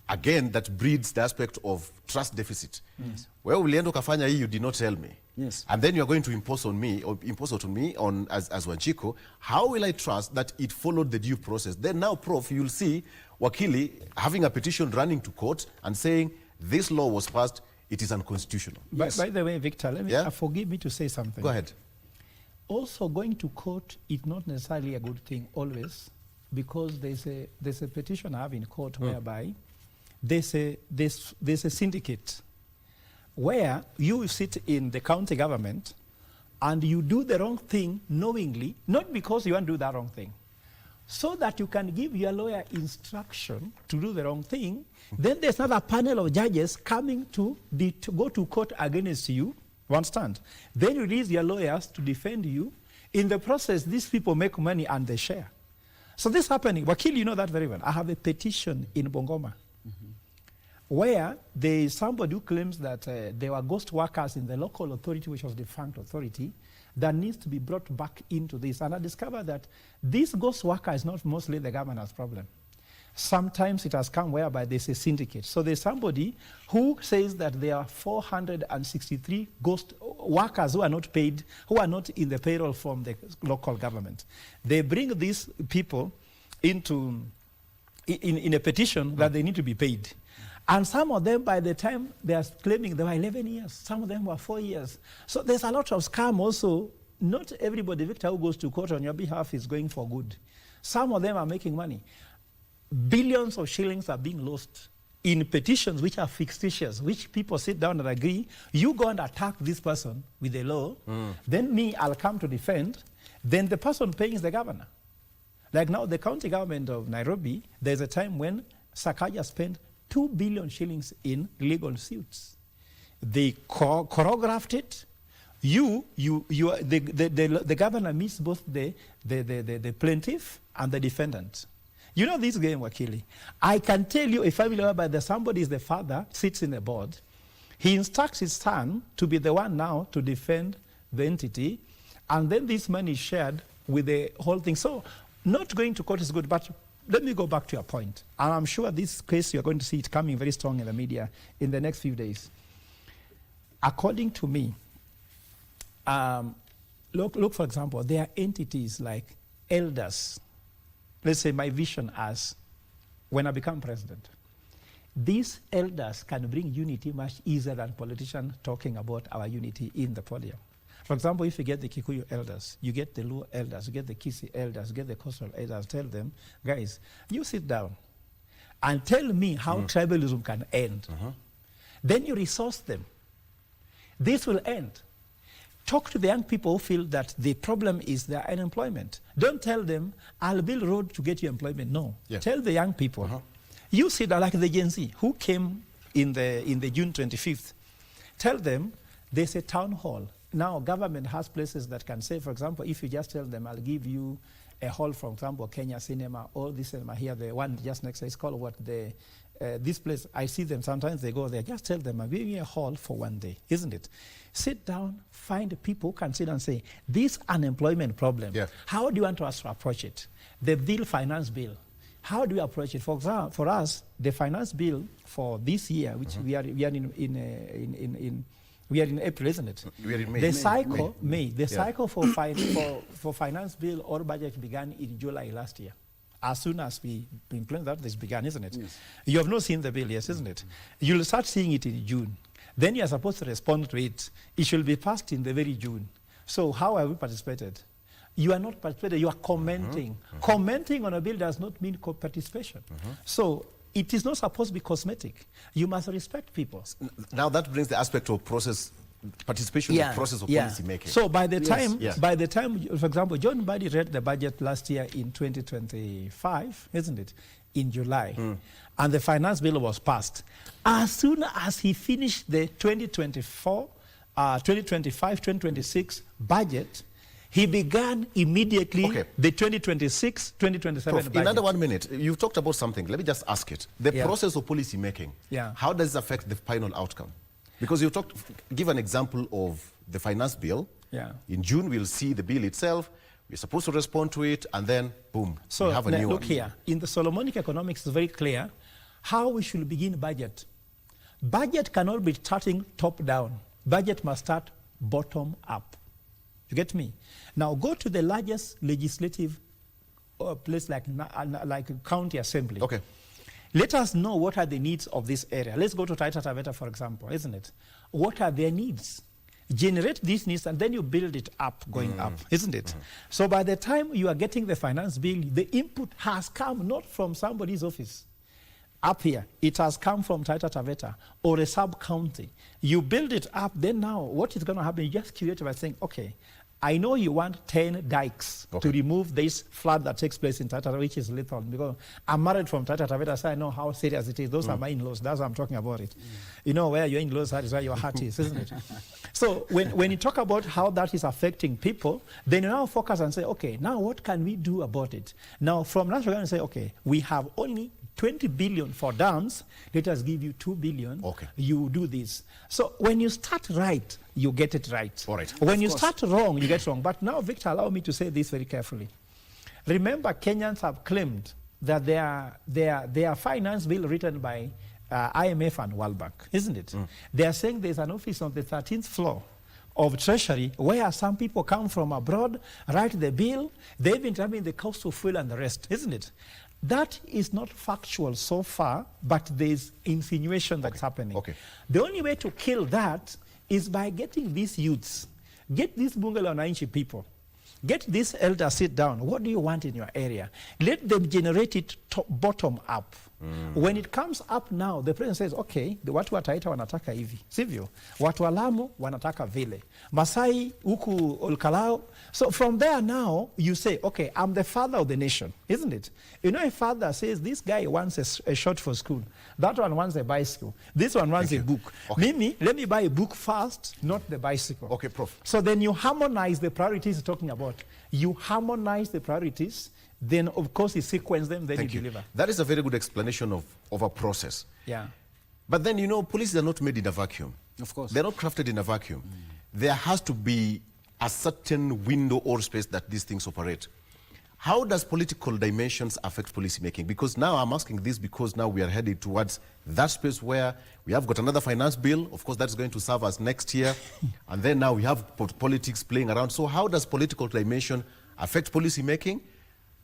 Again, that breeds the aspect of trust deficit. Yes. Well, ulienda ukafanya hii, you did not tell me. Yes. And then you're going to impose on me, or impose it on me as Wanjiku. How will I trust that it followed the due process? Then now, Prof, you'll see Wakili having a petition running to court and saying this law was passed, it is unconstitutional. By the way, Victor, let me, forgive me to say something. Go ahead. Also, going to court is not necessarily a good thing always, because there's a petition I have in court whereby there's a syndicate where you sit in the county government and you do the wrong thing knowingly, not because you want to do that wrong thing, so that you can give your lawyer instruction to do the wrong thing. Then there's another panel of judges coming to go to court against you, understand? Then you release your lawyers to defend you. In the process, these people make money and they share. So this happening, Wakili, you know that very well. I have a petition in Bungoma where there is somebody who claims that there were ghost workers in the local authority, which was the defunct authority, that needs to be brought back into this. And I discovered that this ghost worker is not mostly the governor's problem. Sometimes it has come whereby there's a syndicate. So there's somebody who says that there are 463 ghost workers who are not paid, who are not in the payroll from the local government. They bring these people into in a petition that they need to be paid. And some of them, by the time they are claiming, they were 11 years. Some of them were 4 years. So there's a lot of scam also. Not everybody, Victor, who goes to court on your behalf is going for good. Some of them are making money. Billions of shillings are being lost in petitions which are fictitious, which people sit down and agree. You go and attack this person with the law, then me, I'll come to defend. Then the person paying is the governor. Like now, the county government of Nairobi, there's a time when Sakaja spent 2 billion shillings in legal suits. They choreographed it. The governor meets both the plaintiff and the defendant. You know this game, Wakili. I can tell you a family whereby somebody is the father, sits in a board. He instructs his son to be the one now to defend the entity, and then this money is shared with the whole thing. So not going to court is good, but let me go back to your point. And I'm sure this case, you're going to see it coming very strong in the media in the next few days. According to me, look, for example, there are entities like elders. Let's say my vision as when I become president. These elders can bring unity much easier than politicians talking about our unity in the podium. For example, if you get the Kikuyu elders, you get the Luo elders, you get the Kisi elders, you get the coastal elders, tell them, guys, you sit down and tell me how tribalism can end. Then you resource them. This will end. Talk to the young people who feel that the problem is their unemployment. Don't tell them, I'll build road to get you employment. No. Tell the young people. You sit down like the Gen Z who came in the June 25th. Tell them there's a town hall. Now, government has places that can say, for example, if you just tell them, I'll give you a hall, for example, Kenya Cinema, or this cinema here, the one just next to it's called what? This place, I see them, sometimes they go there. Just tell them, I'm giving you a hall for one day, isn't it? Sit down, find people who can sit and say, this unemployment problem, how do you want us to approach it? The bill, finance bill, how do you approach it? For example, for us, the finance bill for this year, which we are in April, isn't it? We are in May. The cycle, May. The cycle for finance bill or budget began in July last year. As soon as we implement that, this began, isn't it? Yes. You have not seen the bill, yes, isn't it? You'll start seeing it in June. Then you are supposed to respond to it. It should be passed in the very June. So how have we participated? You are not participating, you are commenting. Commenting on a bill does not mean participation. So it is not supposed to be cosmetic. You must respect people. Now that brings the aspect of process, participation in the process of policy making. So by the time, by the time, for example, John Mbadi read the budget last year in 2025, isn't it? In July. And the finance bill was passed. As soon as he finished the 2024, 2025, 2026 budget, He began immediately the 2026-2027 budget. In under 1 minute, you've talked about something. Let me just ask it. The process of policy making, how does it affect the final outcome? Because you talked, give an example of the finance bill. In June, we'll see the bill itself. We're supposed to respond to it, and then, boom, so we have a new one. Look here. In the Solomonic economics, it's very clear how we should begin budget. Budget cannot be starting top down. Budget must start bottom up. You get me? Now go to the largest legislative place like county assembly. Okay. Let us know what are the needs of this area. Let's go to Taita Taveta, for example, isn't it? What are their needs? Generate these needs and then you build it up, going up, isn't it? So by the time you are getting the finance bill, the input has come not from somebody's office. Up here, it has come from Taita Taveta or a sub-county. You build it up, then now what is going to happen? You just curate by saying, okay, I know you want 10 dikes to remove this flood that takes place in Taita, which is lethal. Because I'm married from Taita Taveta, so I know how serious it is. Those are my in-laws. That's why I'm talking about it. You know, where your in-laws are is where your heart is, isn't it? So when you talk about how that is affecting people, then you now focus and say, okay, now what can we do about it? Now, from that, we're going to say, okay, we have only 20 billion for dams, let us give you 2 billion, you do this. So when you start right, you get it right. All right. When you start wrong, you get wrong. But now, Victor, allow me to say this very carefully. Remember, Kenyans have claimed that their finance bill written by IMF and World Bank, isn't it? They are saying there's an office on the 13th floor of Treasury where some people come from abroad, write the bill, they've been having the cost of fuel and the rest, isn't it? That is not factual so far, but there's insinuation that's happening. The only way to kill that is by getting these youths, get these Bungala Wananchi people, get these elders sit down. What do you want in your area? Let them generate it bottom up. When it comes up now, the president says, okay, the watu wa Taita wanataka hivi, sivyo? Watu wa Lamu wanataka vile. Masai, huku Olkalao. So from there now, you say, okay, I'm the father of the nation, isn't it? You know, a father says, this guy wants a shot for school. That one wants a bicycle. This one wants a book. Mimi, let me buy a book first, not the bicycle. Okay, Prof. So then you harmonize the priorities you're talking about. You harmonize the priorities, then of course you sequence them, then you deliver. That is a very good explanation of a process. Yeah. But then, you know, policies are not made in a vacuum. Of course. They're not crafted in a vacuum. There has to be a certain window or space that these things operate. How does political dimensions affect policy making? Because now I'm asking this because now we are headed towards that space where we have got another finance bill. Of course, that's going to serve us next year. And then now we have politics playing around. So how does political dimension affect policy making?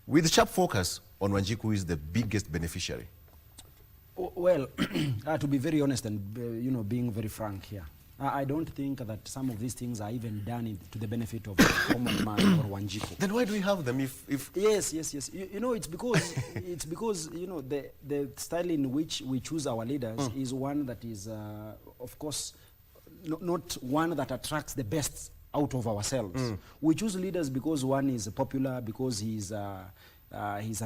With sharp focus on Wanjiku, who is the biggest beneficiary. Well, to be very honest and you know, being very frank here, I don't think that some of these things are even done to the benefit of the common man or Wanjiku. Then why do we have them if... Yes. You know, it's because you know, the style in which we choose our leaders is one that is, of course, not one that attracts the best out of ourselves. We choose leaders because one is popular, because he's a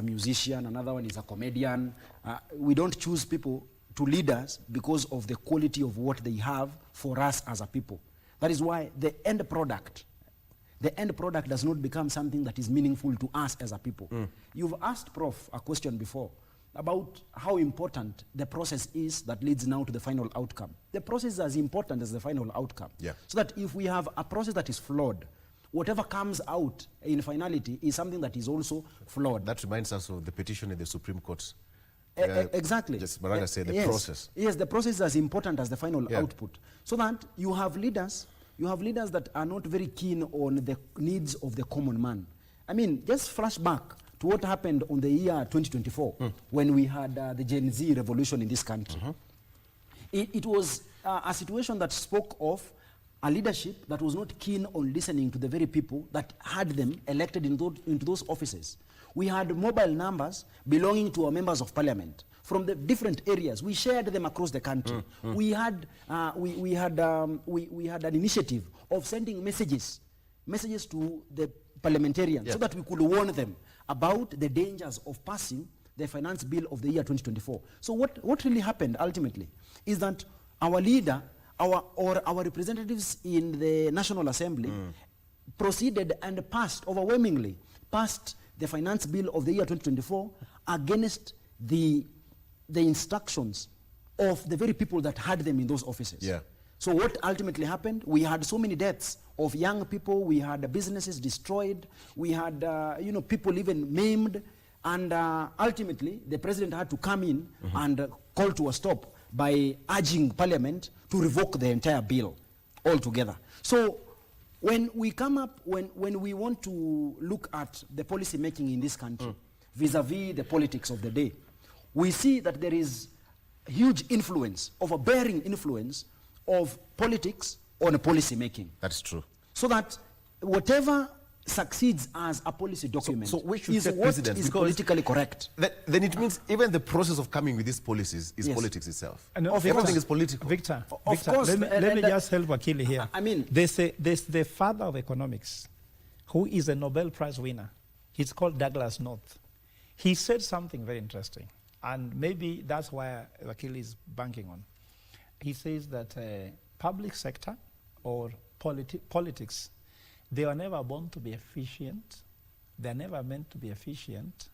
musician, another one is a comedian. We don't choose people to lead us because of the quality of what they have for us as a people. That is why the end product does not become something that is meaningful to us as a people. You've asked Prof a question before about how important the process is that leads now to the final outcome. The process is as important as the final outcome. So that if we have a process that is flawed, whatever comes out in finality is something that is also flawed. That reminds us of the petition in the Supreme Court. Exactly. Just Maraga said, the process. Yes, the process is as important as the final output. So that you have leaders that are not very keen on the needs of the common man. I mean, just flash back to what happened on the year 2024 when we had the Gen Z revolution in this country. It was a situation that spoke of a leadership that was not keen on listening to the very people that had them elected into those offices. We had mobile numbers belonging to our members of parliament from the different areas. We shared them across the country. We had an initiative of sending messages to the parliamentarians so that we could warn them about the dangers of passing the finance bill of the year 2024. So what really happened ultimately is that our leader, our representatives in the National Assembly proceeded and passed, overwhelmingly, passed the finance bill of the year 2024 against the instructions of the very people that had them in those offices. Yeah. So what ultimately happened, we had so many deaths of young people, we had businesses destroyed, we had people even maimed, and ultimately the president had to come in and call to a stop by urging Parliament to revoke the entire bill altogether. So when we come up, when we want to look at the policy making in this country, vis-a-vis the politics of the day, we see that there is huge influence, overbearing influence of politics on policy making. That's true. So that whatever succeeds as a policy document so we should is take what precedence, is because politically correct. Then it means even the process of coming with these policies is politics itself. Everything is political. Victor, Of course, let me just help Wakili here. I mean, there's the father of economics, who is a Nobel Prize winner. He's called Douglas North. He said something very interesting, and maybe that's why Wakili is banking on. He says that public sector or politics, they are never born to be efficient. They're never meant to be efficient,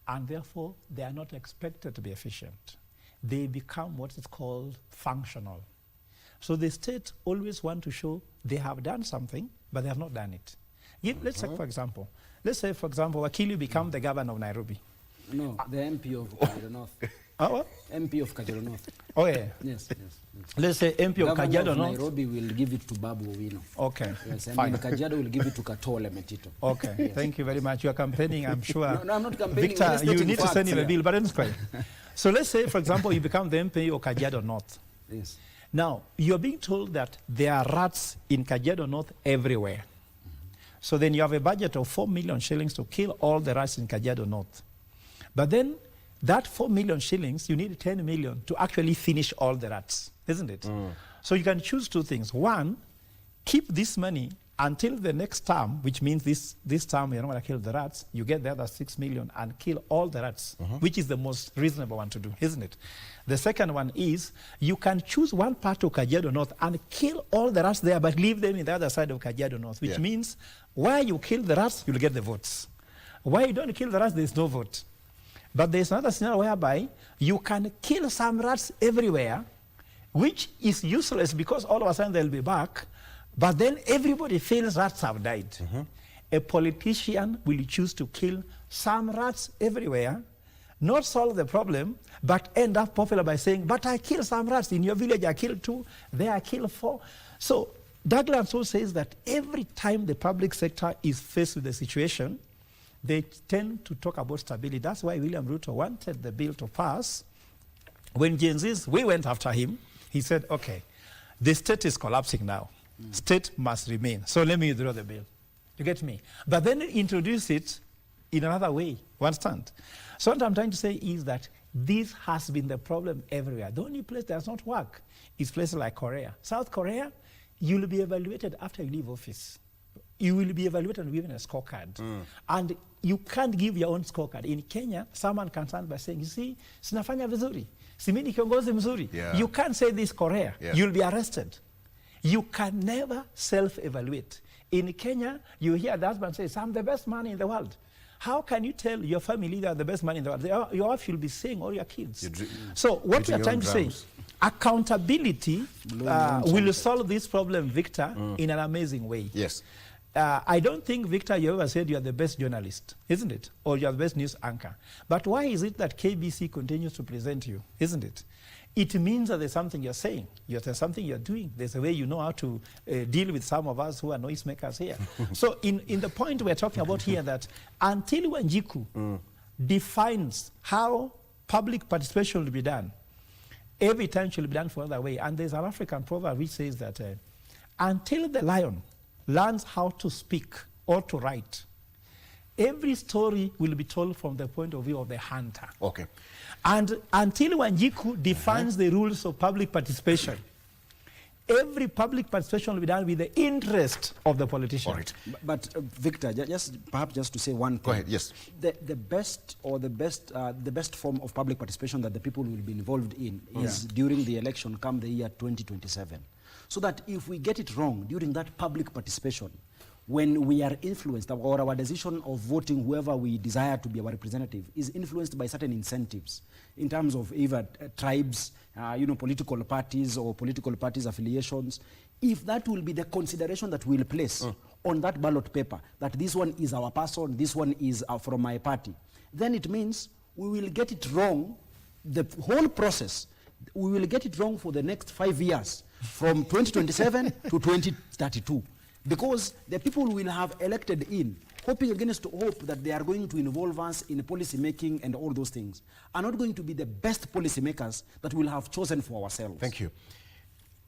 and therefore they are not expected to be efficient. They become what is called functional. So the state always want to show they have done something, but they have not done it. Let's take, for example, Wakili become the governor of Nairobi. No, the MP of Kajiado North. What? MP of Kajiado North. Oh, yeah. Yes. Let's say MP of Kajiado North. Nairobi will give it to Babu Owino. Okay, yes, and fine. Kajiado will give it to Katole Metito. Okay, yes. Thank you very much. You are campaigning, I'm sure. No, I'm not campaigning. Victor, you need to send him a bill, but it's fine. So let's say, for example, you become the MP of Kajiado North. Yes. Now, you're being told that there are rats in Kajiado North everywhere. So then you have a budget of 4 million shillings to kill all the rats in Kajiado North. But then that 4 million shillings, you need 10 million to actually finish all the rats, isn't it? So you can choose two things. One, keep this money until the next term, which means this term you're not going to kill the rats, you get the other 6 million and kill all the rats, which is the most reasonable one to do, isn't it? The second one is you can choose one part of Kajiado North and kill all the rats there, but leave them in the other side of Kajiado North, which means where you kill the rats, you'll get the votes. Where you don't kill the rats, there's no vote. But there's another scenario whereby you can kill some rats everywhere, which is useless because all of a sudden they'll be back, but then everybody feels rats have died. A politician will choose to kill some rats everywhere, not solve the problem, but end up popular by saying, but I killed some rats. In your village I killed 2, there I killed 4. So Douglas also says that every time the public sector is faced with a situation, they tend to talk about stability. That's why William Ruto wanted the bill to pass. When Gen Zs, we went after him, he said, okay, the state is collapsing now. State must remain. So let me withdraw the bill. You get me? But then introduce it in another way. You understand? So what I'm trying to say is that this has been the problem everywhere. The only place that does not work is places like Korea. South Korea, you'll be evaluated after you leave office. You will be evaluated and given a scorecard. And you can't give your own scorecard. In Kenya, someone can stand by saying, you see, sinafanya vizuri. Simini kiongozi mzuri. You can't say this Korea. You'll be arrested. You can never self-evaluate. In Kenya, you hear the husband say, I'm the best man in the world. How can you tell your family they are the best man in the world? Your wife will be saying all your kids. So what we are trying to say, accountability will solve this problem, Victor, in an amazing way. Yes. I don't think, Victor, you ever said you are the best journalist, isn't it? Or you are the best news anchor. But why is it that KBC continues to present you, isn't it? It means that there's something you're saying, there's something you're doing. There's a way you know how to deal with some of us who are noisemakers here. So in the point we're talking about here, that until Wanjiku defines how public participation will be done, every time should be done for another way. And there's an African proverb which says that until the lion learns how to speak or to write, every story will be told from the point of view of the hunter. Okay. And until Wanjiku defines the rules of public participation, every public participation will be done with the interest of the politician. All right. But Victor, perhaps just to say one thing. Go ahead, yes. The best form of public participation that the people will be involved in is during the election come the year 2027. So that if we get it wrong during that public participation, when we are influenced, or our decision of voting whoever we desire to be our representative is influenced by certain incentives in terms of either tribes, political parties or political parties affiliations, if that will be the consideration that we'll place on that ballot paper, that this one is our person, this one is from my party, then it means we will get it wrong, the whole process, we will get it wrong for the next 5 years, from 2027 to 2032. Because the people will have elected in, hoping against hope that they are going to involve us in policy making and all those things, are not going to be the best policy makers that we'll have chosen for ourselves. Thank you.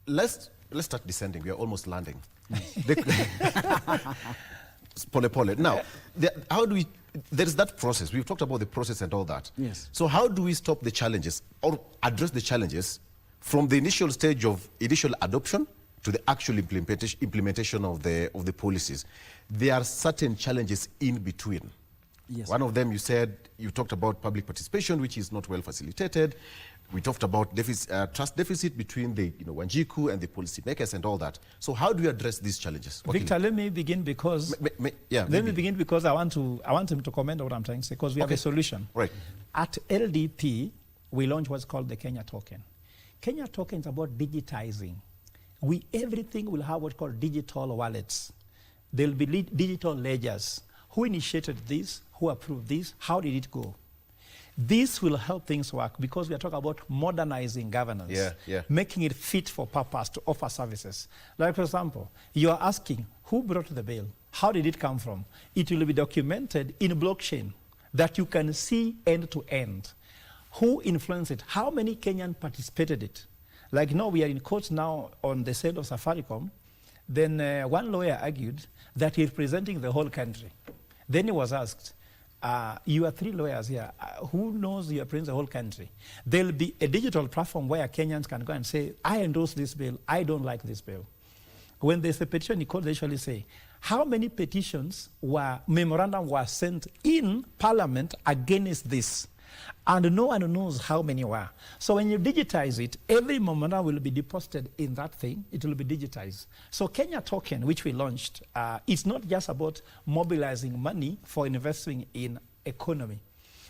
Let's start descending. We are almost landing. Pole. Now, how do we, there is that process. We've talked about the process and all that. Yes. So how do we stop the challenges or address the challenges from the initial stage of initial adoption to the actual implementation of the policies? There are certain challenges in between. Yes. One of them, you talked about public participation, which is not well facilitated. We talked about trust deficit between the Wanjiku and the policymakers and all that. So how do you address these challenges? Victor, let me begin because I want him to comment on what I'm trying to say, because we have a solution. Right. At LDP, we launched what's called the Kenya Token. Kenya Token is about digitizing. Everything will have what's called digital wallets. There will be digital ledgers. Who initiated this? Who approved this? How did it go? This will help things work because we are talking about modernizing governance, making it fit for purpose to offer services. Like, for example, you are asking, who brought the bill? How did it come from? It will be documented in blockchain that you can see end to end. Who influenced it? How many Kenyans participated it? Like, we are in court now on the sale of Safaricom. Then one lawyer argued that he's representing the whole country. Then he was asked, you are 3 lawyers here. Who knows you are representing the whole country? There will be a digital platform where Kenyans can go and say, I endorse this bill, I don't like this bill. When there's a petition in court, they usually say, how many memorandum were sent in Parliament against this? And no one knows how many were. So when you digitize it, every memorandum will be deposited in that thing. It will be digitized. So Kenya Token, which we launched, it's not just about mobilizing money for investing in economy.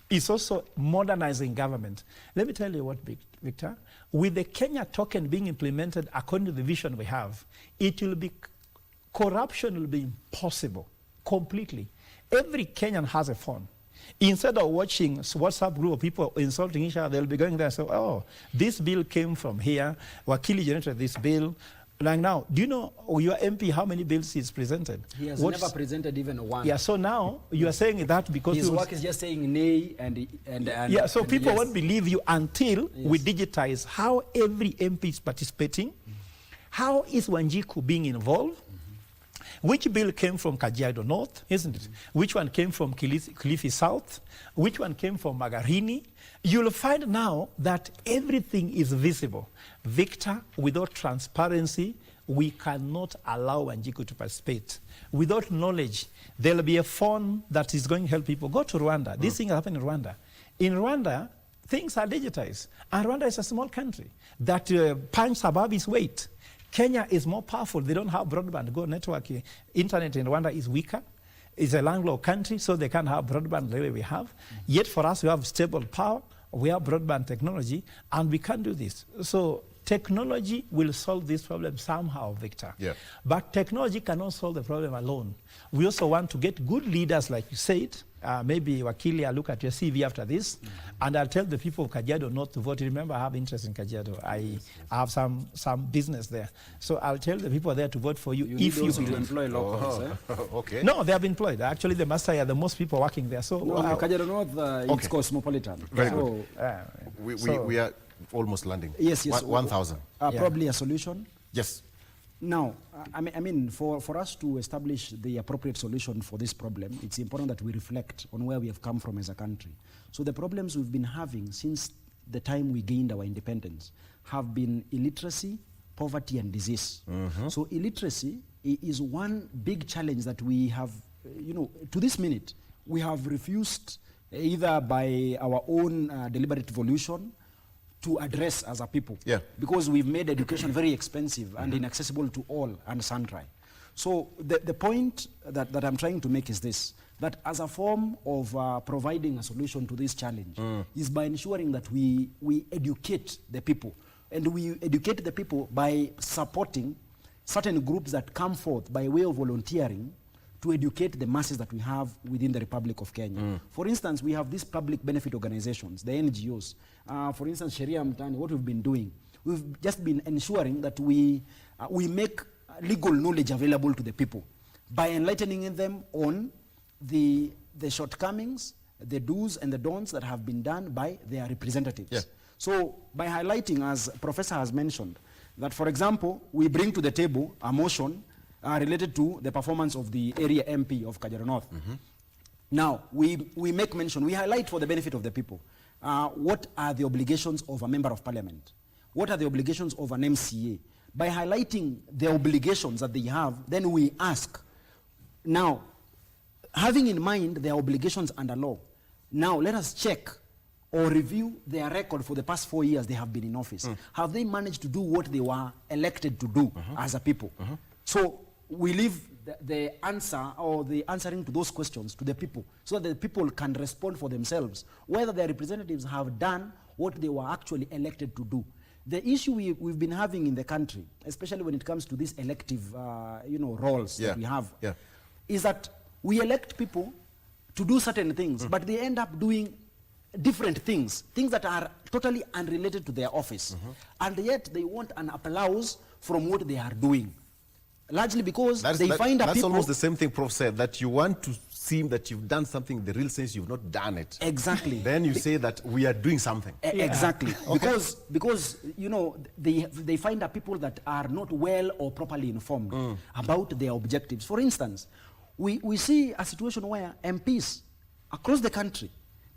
It's also modernizing government. Let me tell you what, Victor. With the Kenya Token being implemented according to the vision we have, corruption will be impossible completely. Every Kenyan has a phone. Instead of watching WhatsApp group of people insulting each other, they'll be going there and say, oh, this bill came from here. Wakili generated this bill. Like now, do you know your MP how many bills he's presented? He has never presented even one. Yeah, so now you are saying that because his work is just saying nay and yeah, so people yes. won't believe you until we digitize how every MP is participating. How is Wanjiku being involved? Which bill came from Kajiado North, isn't it? Which one came from Kilifi South? Which one came from Magarini? You'll find now that everything is visible. Victor, without transparency, we cannot allow Wanjiku to participate. Without knowledge, there'll be a phone that is going to help people. Go to Rwanda. This thing happened in Rwanda. In Rwanda, things are digitized. And Rwanda is a small country that punches above its weight. Kenya is more powerful. They don't have broadband. Go network. Internet in Rwanda is weaker. It's a landlocked country, so they can't have broadband the way we have. Yet for us, we have stable power. We have broadband technology, and we can do this. So technology will solve this problem somehow, Victor. Yeah. But technology cannot solve the problem alone. We also want to get good leaders, like you said. Maybe Wakili, I'll look at your CV after this, and I'll tell the people of Kajiado not to vote. Remember, I have interest in Kajiado. I have some business there. So I'll tell the people there to vote for you if you to employ locals. Okay. No, they have been employed. Actually, the master are the most people working there. So Kajiado North, it's cosmopolitan. Very good. We are almost landing. Yes. 1,000. Probably a solution. Yes. Now, I mean, for us to establish the appropriate solution for this problem, it's important that we reflect on where we have come from as a country. So the problems we've been having since the time we gained our independence have been illiteracy, poverty, and disease. So illiteracy is one big challenge that we have, to this minute, we have refused either by our own deliberate evolution to address as a people, because we've made education very expensive and inaccessible to all and sundry. So the point that I'm trying to make is this, that as a form of providing a solution to this challenge is by ensuring that we educate the people. And we educate the people by supporting certain groups that come forth by way of volunteering to educate the masses that we have within the Republic of Kenya. For instance, we have these public benefit organizations, the NGOs. For instance, Sheria Mtaani, what we've been doing, we've just been ensuring that we make legal knowledge available to the people by enlightening them on the shortcomings, the do's and the don'ts that have been done by their representatives. Yeah. So by highlighting, as Professor has mentioned, that for example, we bring to the table a motion related to the performance of the area MP of Kajiado North. Now, we make mention, we highlight for the benefit of the people, what are the obligations of a member of parliament? What are the obligations of an MCA? By highlighting the obligations that they have, then we ask, now, having in mind their obligations under law, now let us check or review their record for the past 4 years they have been in office. Have they managed to do what they were elected to do as a people? So we leave the answer or the answering to those questions to the people so that the people can respond for themselves whether their representatives have done what they were actually elected to do. The issue we've been having in the country, especially when it comes to these elective roles that we have, is that we elect people to do certain things, but they end up doing different things that are totally unrelated to their office. And yet they want an applause from what they are doing. Largely because that's almost the same thing Prof said, that you want to seem that you've done something in the real sense you've not done it. Exactly. Then you say that we are doing something. Exactly. Okay. Because they find that people that are not well or properly informed about their objectives. For instance, we see a situation where MPs across the country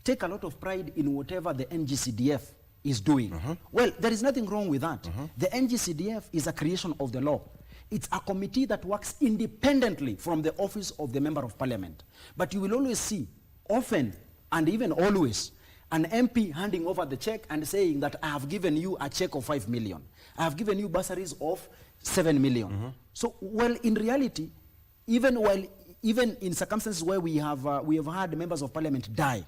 take a lot of pride in whatever the NGCDF is doing. Well, there is nothing wrong with that. The NGCDF is a creation of the law. It's a committee that works independently from the office of the Member of Parliament. But you will always see, often and even always, an MP handing over the check and saying that I have given you a check of 5 million. I have given you bursaries of 7 million. So, well, in reality, even in circumstances where we have had members of parliament die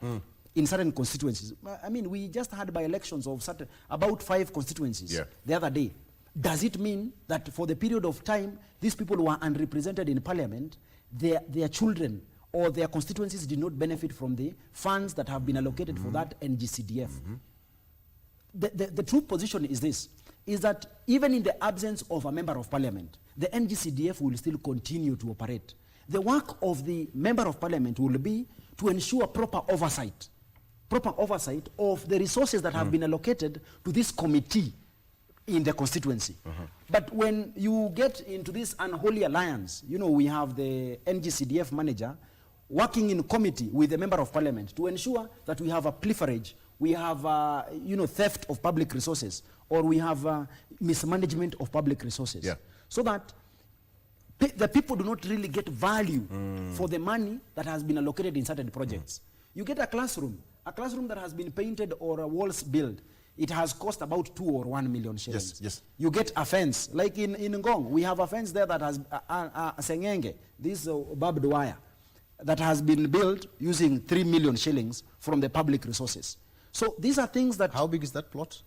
in certain constituencies. I mean, we just had by-elections of about 5 constituencies the other day. Does it mean that for the period of time these people were unrepresented in parliament, their children or their constituencies did not benefit from the funds that have been allocated for that NGCDF? The true position is this, is that even in the absence of a member of parliament, the NGCDF will still continue to operate. The work of the member of parliament will be to ensure proper oversight of the resources that have been allocated to this committee in the constituency. But when you get into this unholy alliance, we have the NGCDF manager working in committee with the member of parliament to ensure that we have a pilferage, we have theft of public resources, or we have mismanagement of public resources. So that the people do not really get value for the money that has been allocated in certain projects. You get a classroom that has been painted or a walls built. It has cost about 2 or 1 million shillings. You get a fence, like in Ngong, we have a fence there that has Sengenge, this barbed wire, that has been built using 3 million shillings from the public resources. So these are things that... How big is that plot?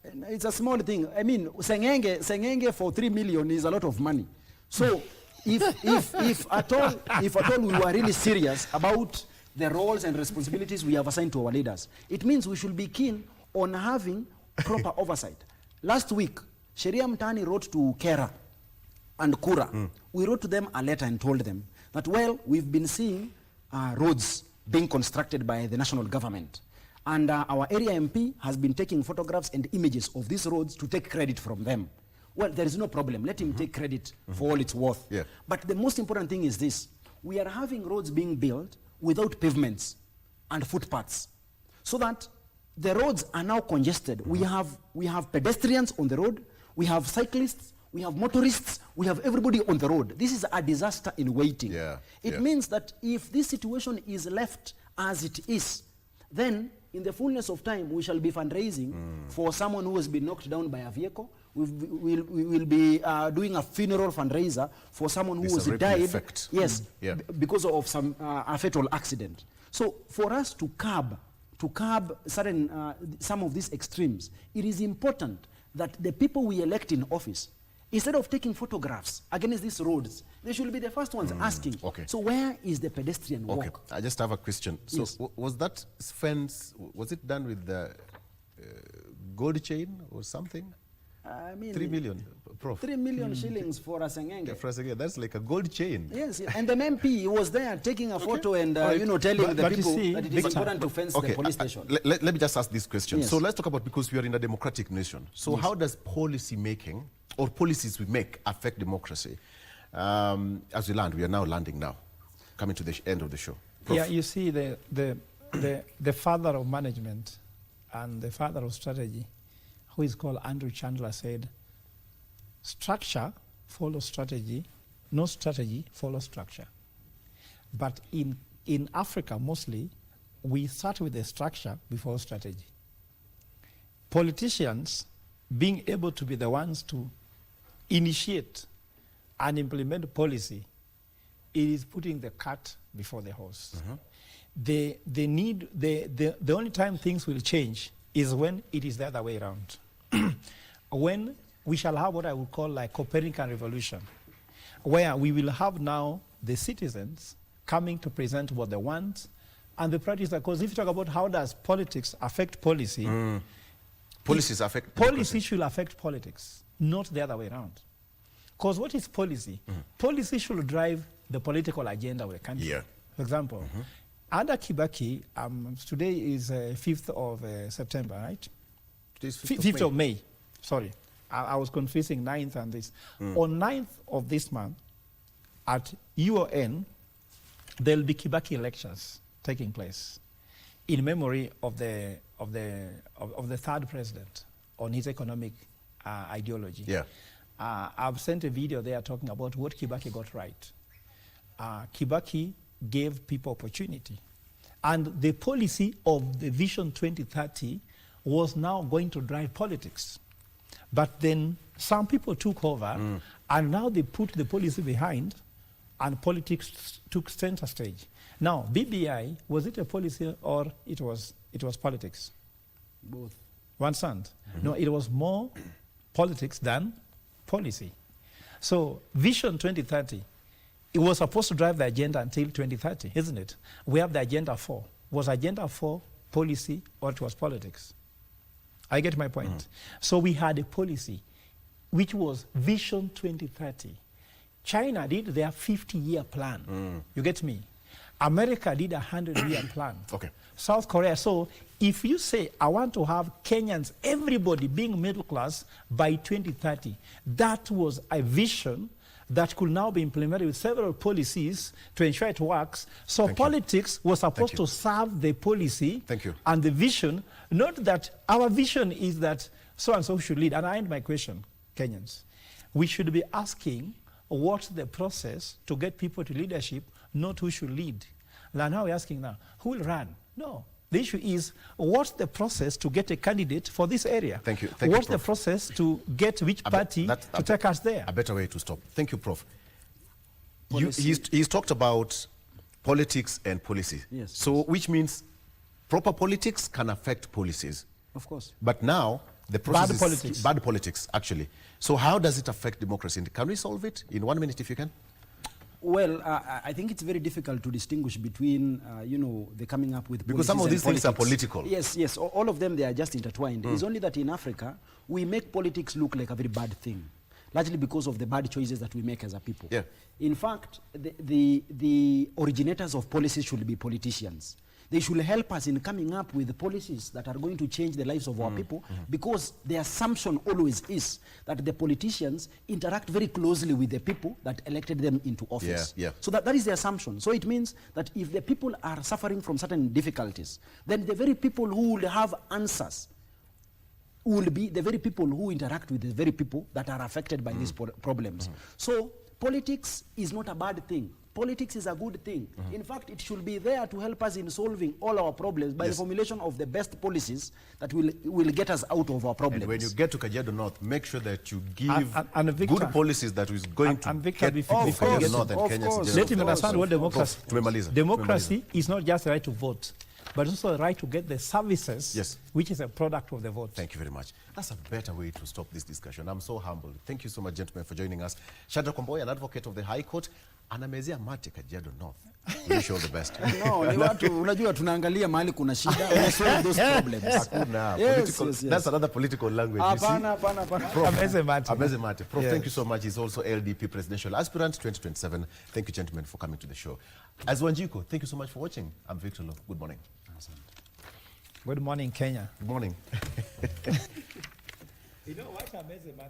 It's a small thing. I mean, Sengenge for 3 million is a lot of money. So if at all we were really serious about the roles and responsibilities we have assigned to our leaders, it means we should be keen on having proper oversight. Last week, Sheria Mtaani wrote to Kera and Kura. We wrote to them a letter and told them that, well, we've been seeing roads being constructed by the national government. And our area MP has been taking photographs and images of these roads to take credit from them. Well, there is no problem. Let him take credit for all it's worth. But the most important thing is this. We are having roads being built without pavements and footpaths, so that the roads are now congested. We have pedestrians on the road, we have cyclists, we have motorists, we have everybody on the road. This is a disaster in waiting. It means that if this situation is left as it is, then in the fullness of time we shall be fundraising for someone who has been knocked down by a vehicle, We will be doing a funeral fundraiser for someone who was died, yes, because of some a fatal accident. So for us to curb certain some of these extremes, it is important that the people we elect in office, instead of taking photographs against these roads, they should be the first ones asking, so where is the pedestrian walk? Okay, I just have a question. So was that fence, was it done with the gold chain or something? I mean, 3 million, Prof. 3 million shillings for a Sengenge. For a Sengenge, that's like a gold chain. Yes, and the MP was there taking a photo and you know, telling the people that it is important to fence the police station. Let me just ask this question. So let's talk about, because we are in a democratic nation. So how does policy making or policies we make affect democracy? As we land, we are now landing now, coming to the end of the show. Prof. Yeah, you see, the father of management and the father of strategy, who is called Andrew Chandler, said, structure follows strategy, no strategy follows structure. But in Africa, mostly, we start with the structure before strategy. Politicians being able to be the ones to initiate and implement policy, it is putting the cart before the horse. The only time things will change is when it is the other way around. When we shall have what I would call like Copernican revolution, where we will have now the citizens coming to present what they want and the practice. Because if you talk about how does politics affect policy, policies affect policy should affect politics, not the other way around. Because what is policy? Policy should drive the political agenda of the country. Yeah. For example, under Kibaki, today is 5th of September, right? Today's 5th of May. Sorry, I was confusing 9th and this. On 9th of this month, at UON, there will be Kibaki lectures taking place in memory of the third president on his economic ideology. Yeah. I've sent a video there talking about what Kibaki got right. Kibaki gave people opportunity. And the policy of the Vision 2030 was now going to drive politics. But then some people took over, and now they put the policy behind, and politics took center stage. Now, BBI, was it a policy or it was politics? Both. One sand. No, it was more politics than policy. So Vision 2030, it was supposed to drive the agenda until 2030, isn't it? We have the Agenda 4. Was Agenda 4 policy or it was politics? I get my point. So we had a policy which was Vision 2030. China did their 50-year plan. You get me? America did a 100-year plan. Okay. South Korea. So if you say, I want to have Kenyans, everybody being middle class by 2030, that was a vision that could now be implemented with several policies to ensure it works. So politics was supposed to serve the policy and the vision, not that our vision is that so-and-so should lead. And I end my question, Kenyans. We should be asking what's the process to get people to leadership, not who should lead. And now we're asking now, who will run? No. The issue is, what's the process to get a candidate for this area? Thank you. What's the process to get which party to take us there? A better way to stop. Thank you, Prof. He's talked about politics and policy. Yes. So, which means proper politics can affect policies. Of course. But now, the process Bad is politics. bad politics, actually. So how does it affect democracy? Can we solve it in 1 minute if you can? Well, I think it's very difficult to distinguish between, you know, the coming up with because some of these things are political. Yes, yes. All of them, they are just intertwined. It's only that in Africa, we make politics look like a very bad thing, largely because of the bad choices that we make as a people. Yeah. In fact, the originators of policies should be politicians. They should help us in coming up with the policies that are going to change the lives of our people, because the assumption always is that the politicians interact very closely with the people that elected them into office. Yeah, yeah. So that is the assumption. So it means that if the people are suffering from certain difficulties, then the very people who will have answers will be the very people who interact with the very people that are affected by these problems. So politics is not a bad thing. Politics is a good thing. In fact, it should be there to help us in solving all our problems by the formulation of the best policies that will get us out of our problems. And when you get to Kajiado North, make sure that you give Victor, good policies that is going to Victor, get Kajiado North and Kenyans. Let him understand what democracy is not just the right to vote, but also the right to get the services, which is a product of the vote. Thank you very much. That's a better way to stop this discussion. I'm so humbled. Thank you so much, gentlemen, for joining us. Shadrack Komboy, an advocate of the High Court, anamezea mate Kajiado North. We wish you all the best. No, ni watu unajua tunaangalia mahali kuna shida, we solve those problems. Hakuna. That's another political language. Hapana. Ameze mate. Prof, thank you so much. He's also LDP presidential aspirant 2027. Thank you, gentlemen, for coming to the show. As Wanjiko, thank you so much for watching. I'm Victor Lo. Good morning. Good morning, Kenya. Good morning. You know what amazing,